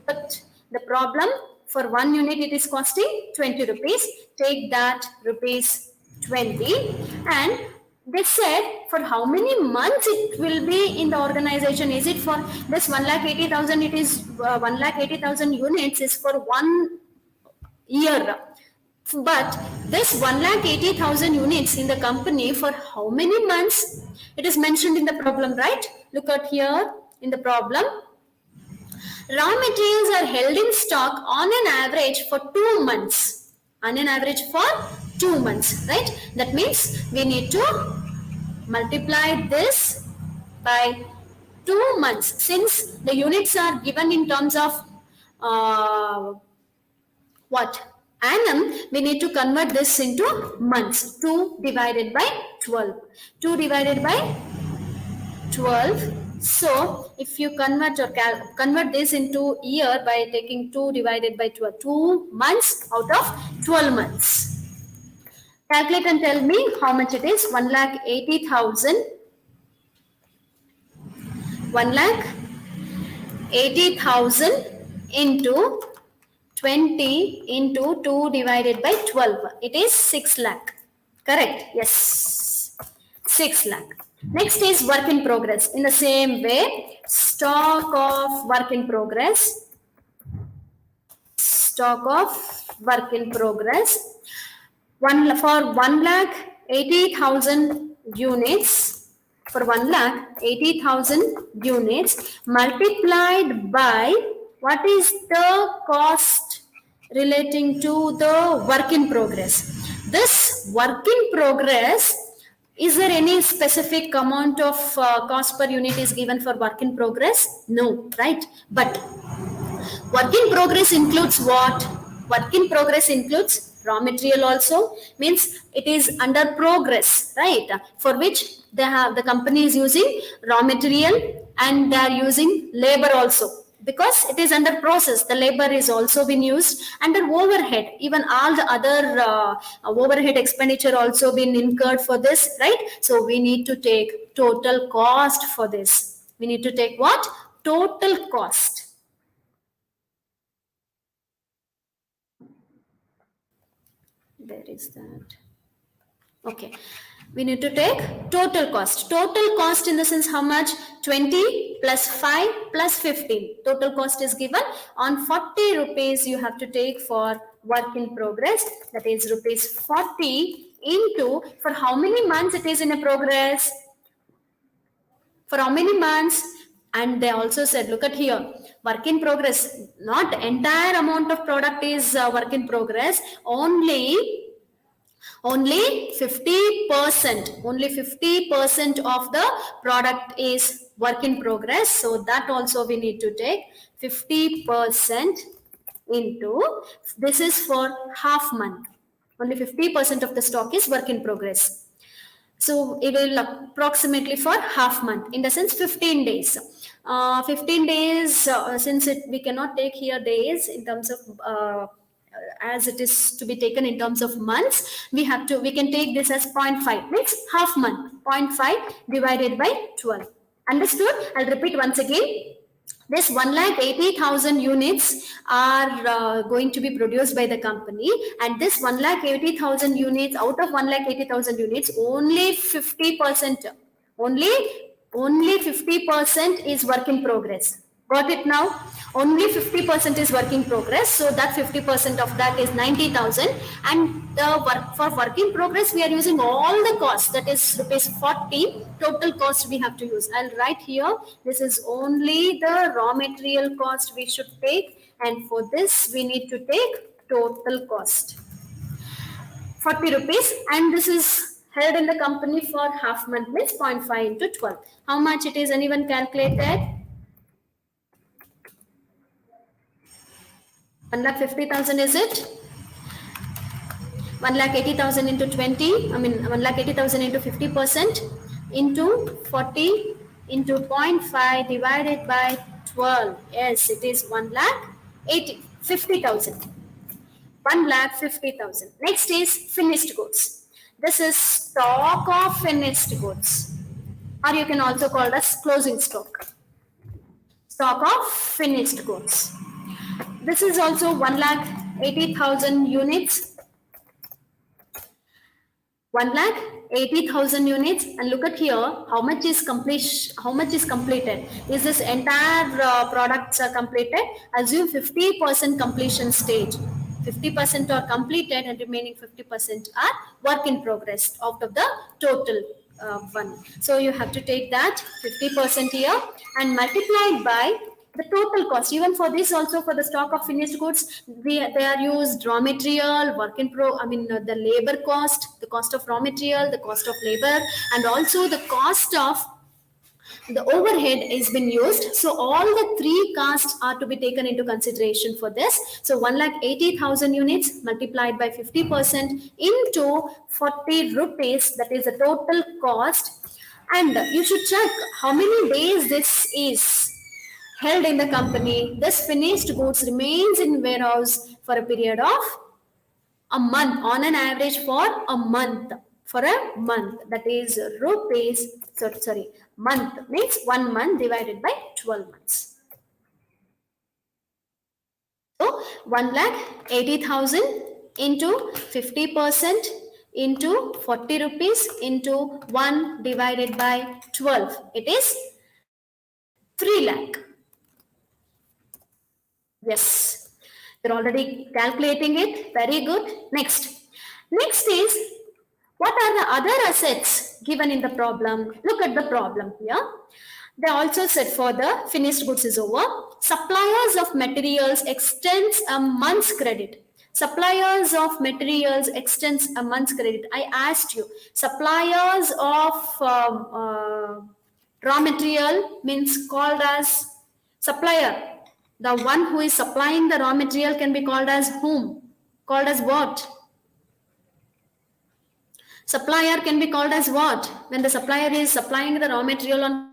But the problem, for 1 unit, it is costing 20 rupees. Take that rupees 20. And they said for how many months it will be in the organization. Is it for this 1,80,000? It is 1,80,000 units is for 1 year. But this 1,80,000 units in the company for how many months? It is mentioned in the problem, right? Look at here in the problem. Raw materials are held in stock on an average for 2 months. On an average for 2 months, right? That means we need to multiply this by 2 months. Since the units are given in terms of what? Annum, we need to convert this into months. 2 divided by 12. 2 divided by 12. So, if you convert or convert this into year by taking 2 divided by 12. 2 months out of 12 months. Calculate and tell me how much it is. 1,80,000. 1,80,000 into 20 into 2 divided by 12. It is 6 lakh. Correct? Yes. 6 lakh. Next is work in progress. In the same way, stock of work in progress. Stock of work in progress. For 1,80,000 units, for 1,80,000 units multiplied by what is the cost relating to the work in progress. This work in progress, is there any specific amount of cost per unit is given for work in progress? No, right? But work in progress includes what? Work in progress includes raw material also, means it is under progress, right? For which they have, the company is using raw material and they are using labor also, because it is under process. The labor is also been used, under overhead, even all the other overhead expenditure also been incurred for this, right? So we need to take total cost for this. We need to take what? Total cost. There is that. Okay. We need to take total cost. Total cost in the sense how much? 20 plus 5 plus 15. Total cost is given on 40 rupees you have to take for work in progress. That is rupees 40 into, for how many months it is in a progress? For how many months? And they also said, look at here, work in progress, not entire amount of product is work in progress, only 50%, only 50% of the product is work in progress. So that also we need to take 50% into, this is for half month, only 50% of the stock is work in progress. So it will approximately for half month, in the sense 15 days. 15 days, since we cannot take here days in terms of as it is to be taken in terms of months, we can take this as 0.5, means half month, 0.5 divided by 12. Understood? I'll repeat once again. This 1,80,000 units are going to be produced by the company, and this 1,80,000 units, out of 1,80,000 units, only 50%, only 50% is work in progress. Got it now? Only 50% is work in progress. So that 50% of that is 90,000. And for work in progress, we are using all the costs. That is rupees 40 total cost we have to use. I'll write here. This is only the raw material cost we should take. And for this, we need to take total cost. 40 rupees. And this is held in the company for half month, means 0.5 into 12. How much it is? Anyone calculated? 1,50,000 is it? 1,80,000 into 20, 1,80,000 into 50% into 40 into 0.5 divided by 12. Yes, it is 1,50,000. 1,50,000. Next is finished goods. This is stock of finished goods, or you can also call it as closing stock. Stock of finished goods. This is also 1,80,000 units. 1,80,000 units, and look at here, how much is completed? Is this entire products are completed? Assume 50% completion stage. 50% are completed and remaining 50% are work in progress out of the total one. So you have to take that 50% here and multiply it by the total cost. Even for this also, for the stock of finished goods, they are used raw material, the labor cost, the cost of raw material, the cost of labor, and also the cost of the overhead is been used. So all the three costs are to be taken into consideration for this. So 1,80,000 units multiplied by 50% into 40 rupees, that is the total cost. And you should check how many days this is held in the company. This finished goods remains in warehouse for a period of a month, on an average for a month. For a month, that is rupees, month means 1 month divided by 12 months. So 1,80,000 into 50% into 40 rupees into 1 divided by 12. It is 3 lakh. Yes, they're already calculating it. Very good. Next is, what are the other assets given in the problem. Look at the problem here. They also said for the finished goods is over. Suppliers of materials extends a month's credit. Suppliers of materials extends a month's credit. I asked you, suppliers of raw material means called as supplier. The one who is supplying the raw material can be called as whom? Called as what? Supplier can be called as what? When the supplier is supplying the raw material on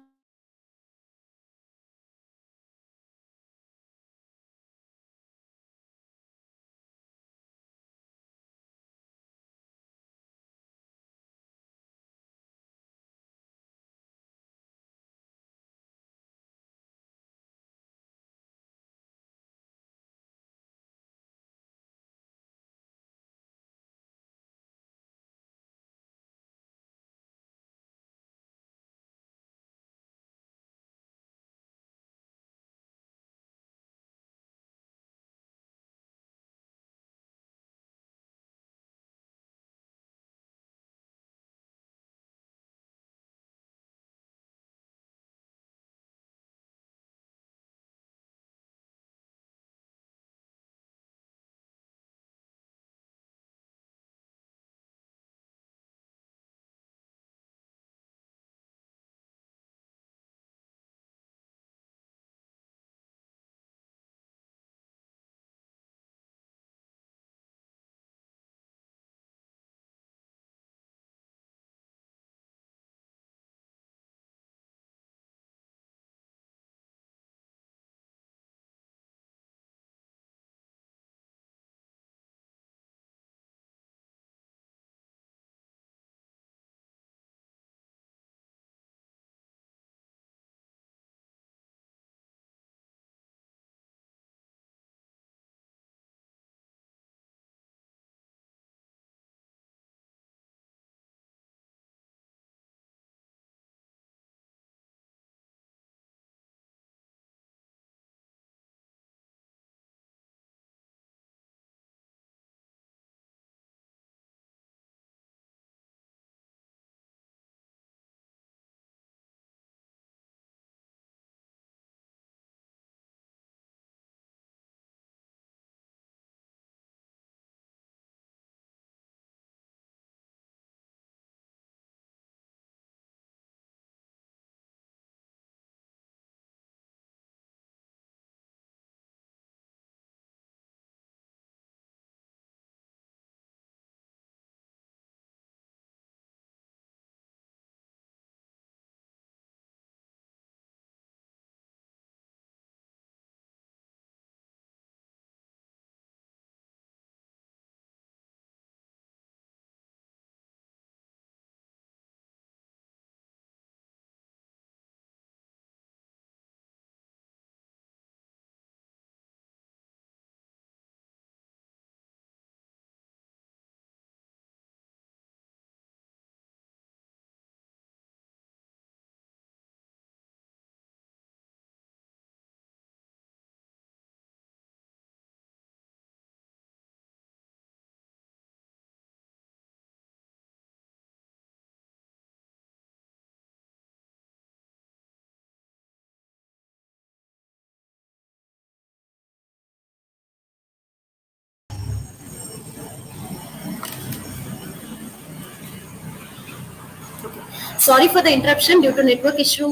sorry for the interruption due to network issue.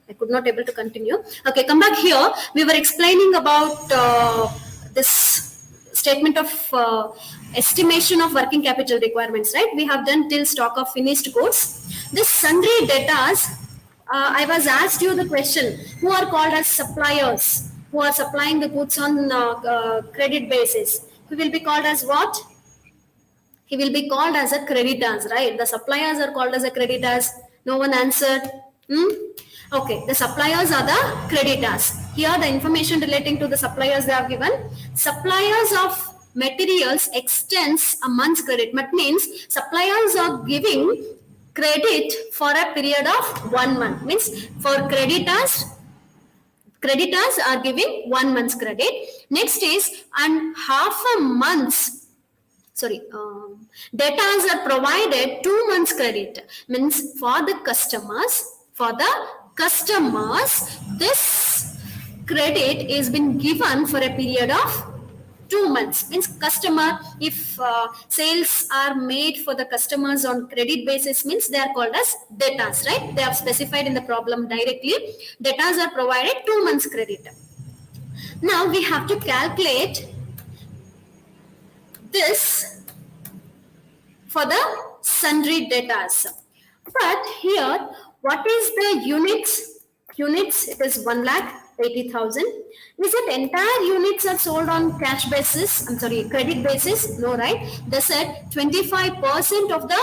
I could not able to continue. Okay, come back here. We were explaining about this statement of estimation of working capital requirements, right? We have done till stock of finished goods. This sundry debtors, I was asked you the question, who are called as suppliers, who are supplying the goods on credit basis. Who will be called as what? He will be called as a creditors, right? The suppliers are called as a creditors. No one answered. Hmm? Okay, the suppliers are the creditors. Here the information relating to the suppliers they have given. Suppliers of materials extends a month's credit. That means suppliers are giving credit for a period of 1 month. Means for creditors are giving 1 month's credit. Next is and half a month's data are provided 2 months credit, means for the customers this credit is been given for a period of 2 months. Means customer, if sales are made for the customers on credit basis, means they are called as debtors, right? They have specified in the problem directly. Debtors are provided 2 months credit. Now we have to calculate this for the sundry debtors. But here, what is the units? Units, it is 1,80,000. Is it entire units are sold on cash basis? Credit basis? No, right? They said 25% of the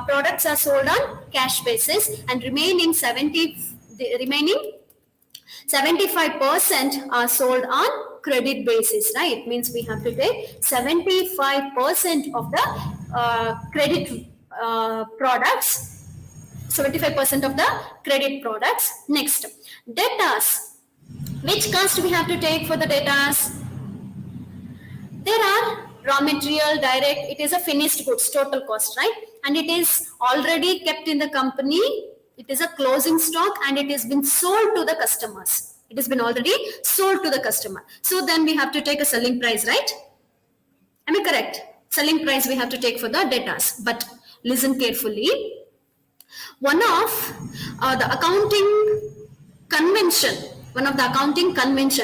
products are sold on cash basis, and remaining 75% are sold on credit basis, right? It means we have to take 75% of the credit products, 75% of the credit products. Next, debtors. Which cost we have to take for the debtors? There are raw material, direct, it is a finished goods, total cost, right? And it is already kept in the company. It is a closing stock and it has been sold to the customers. It has been already sold to the customer. So then we have to take a selling price, right? Am I correct? Selling price we have to take for the debtors. But listen carefully. One of the accounting convention,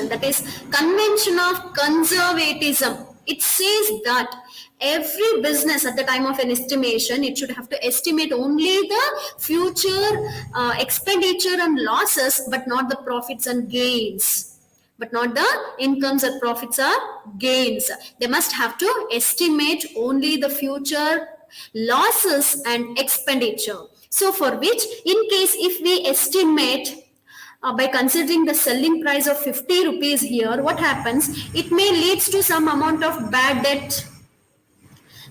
that is convention of conservatism, it says that every business at the time of an estimation, it should have to estimate only the future expenditure and losses, but not the profits and gains, but not the incomes or profits or gains. They must have to estimate only the future losses and expenditure. So for which, in case if we estimate by considering the selling price of 50 rupees here, what happens? It may leads to some amount of bad debt.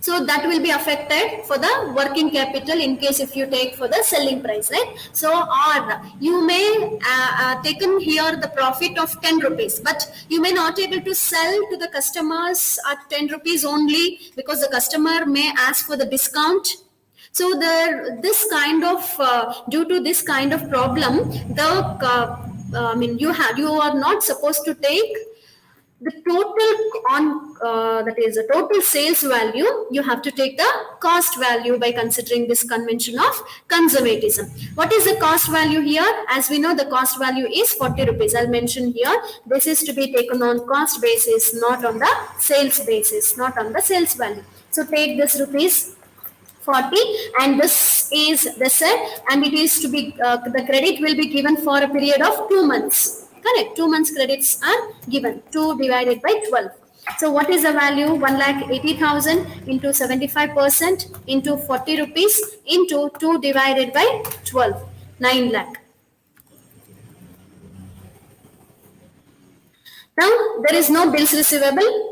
So that will be affected for the working capital in case if you take for the selling price, right? So or you may taken here the profit of 10 rupees, but you may not able to sell to the customers at 10 rupees only because the customer may ask for the discount. So this kind of due to this kind of problem, you are not supposed to take the total on that is the total sales value. You have to take the cost value by considering this convention of conservatism. What is the cost value here? As we know, the cost value is 40 rupees. I'll mention here. This is to be taken on cost basis, not on the sales basis, not on the sales value. So take this rupees 40 and this is the set, and it is to be the credit will be given for a period of 2 months. Correct? 2 months credits are given. 2 divided by 12. So what is the value? 1,80,000 into 75% into 40 rupees into 2 divided by 12. 9 lakh. Now there is no bills receivable,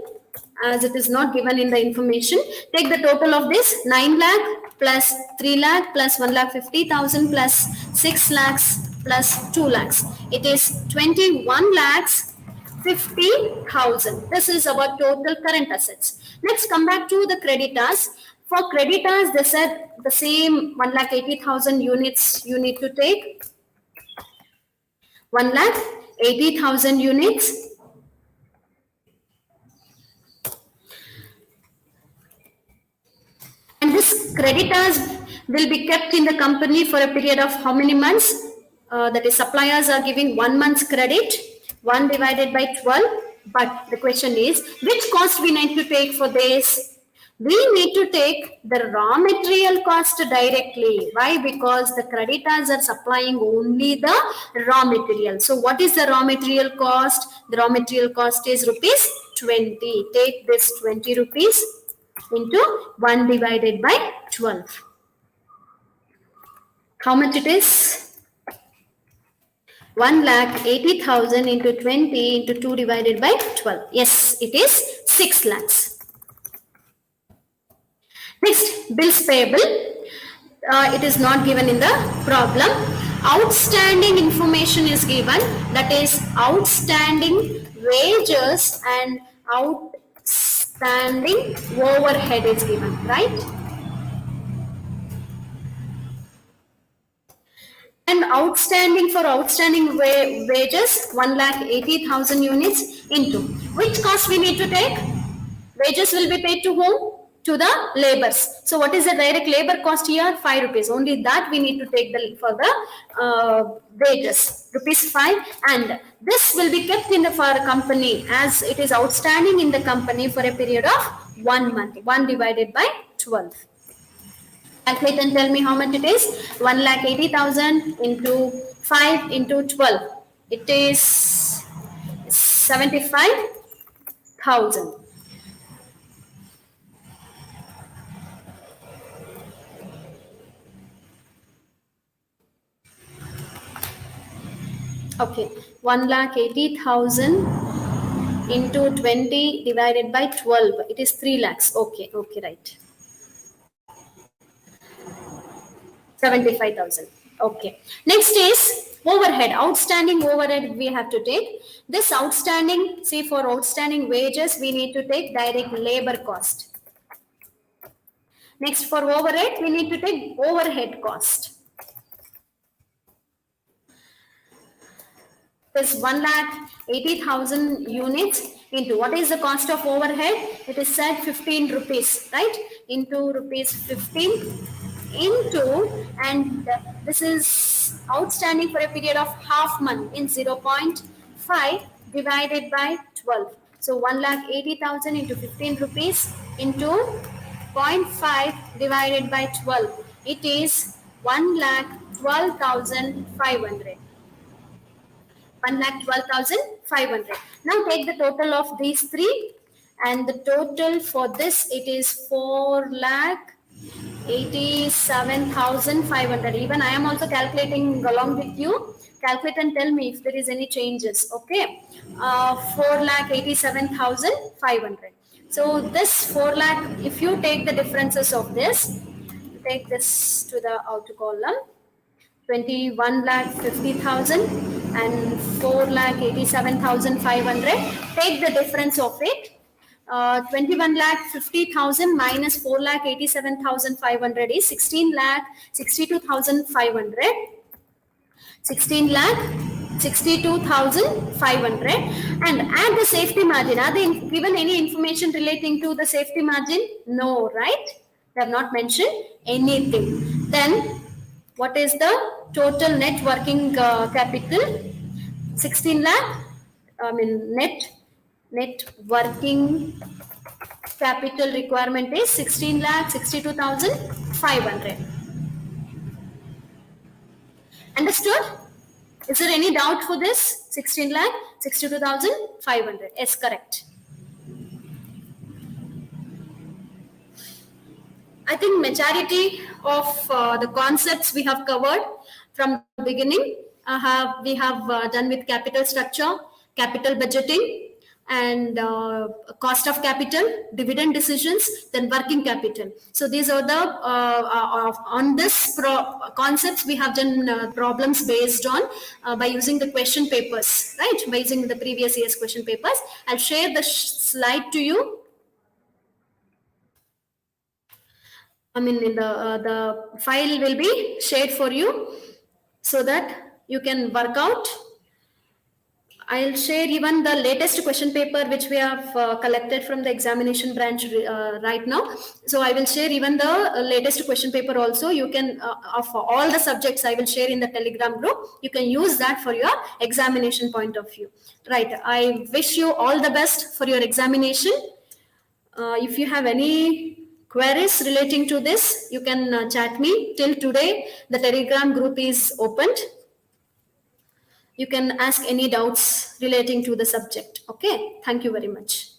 as it is not given in the information. Take the total of this 9 lakh plus 3 lakh plus 1,50,000 plus 6 lakhs plus 2 lakhs. It is 21 lakhs 50,000. This is our total current assets. Next, come back to the creditors. For creditors, they said the same 1,80,000 units you need to take. 1,80,000 units. And this creditors will be kept in the company for a period of how many months? That is, suppliers are giving 1 month's credit, 1 divided by 12. But the question is, which cost we need to take for this? We need to take the raw material cost directly. Why? Because the creditors are supplying only the raw material. So what is the raw material cost? The raw material cost is rupees 20. Take this 20 rupees into 1 divided by 12. How much it is? 1,80,000 into 20 into 2 divided by 12. Yes, it is 6 lakhs. Next, bills payable. It is not given in the problem. Outstanding information is given. That is outstanding wages and outstanding overhead is given, right? And outstanding for outstanding wages, 1,80,000 units into which cost we need to take? Wages will be paid to whom? To the laborers. So what is the direct labor cost here? 5 rupees. Only that we need to take for the wages. Rupees 5. And this will be kept in the for a company as it is outstanding in the company for a period of 1 month. 1 divided by 12. Calculate and tell me how much it is. 1,80,000 into 5 into 12. It is 75,000. Okay, 1,80,000 into 20 divided by 12. It is 3 lakhs. Okay, right. 75,000. Okay. Next is overhead. Outstanding overhead we have to take. This outstanding, see for outstanding wages, we need to take direct labor cost. Next for overhead, we need to take overhead cost. This 1,80,000 units into what is the cost of overhead? It is said 15 rupees, right? Into rupees 15 into, and this is outstanding for a period of half month in 0.5 divided by 12. So 1,80,000 into 15 rupees into 0.5 divided by 12. It is 1,12,500. 1,12,500. Now take the total of these three, and the total for this it is 4,87,500. Even I am also calculating along with you. Calculate and tell me if there is any changes. Okay, 4,87,500. So this 4 lakh, if you take the differences of this, take this to the outer column. 21,50,000 and 4,87,500. Take the difference of it. 21,50,000 minus 4,87,500 is 16,62,500. 16,62,500. And add the safety margin. Are they given any information relating to the safety margin? No, right? They have not mentioned anything. Then what is the total net working capital? 16 lakh. Net working capital requirement is 16,62,500. Understood? Is there any doubt for this? 16,62,500. Yes, correct. I think majority of the concepts we have covered from the beginning. We have done with capital structure, capital budgeting, and cost of capital, dividend decisions, then working capital. So these are the on this concepts we have done problems based on by using the question papers, right? By using the previous year's question papers. I'll share the slide to you. In the file will be shared for you so that you can work out. I'll share even the latest question paper which we have collected from the examination branch right now. So I will share even the latest question paper also. You can, of all the subjects I will share in the Telegram group, you can use that for your examination point of view. Right. I wish you all the best for your examination. If you have any queries relating to this, you can chat me. Till today, the Telegram group is opened. You can ask any doubts relating to the subject. Okay, thank you very much.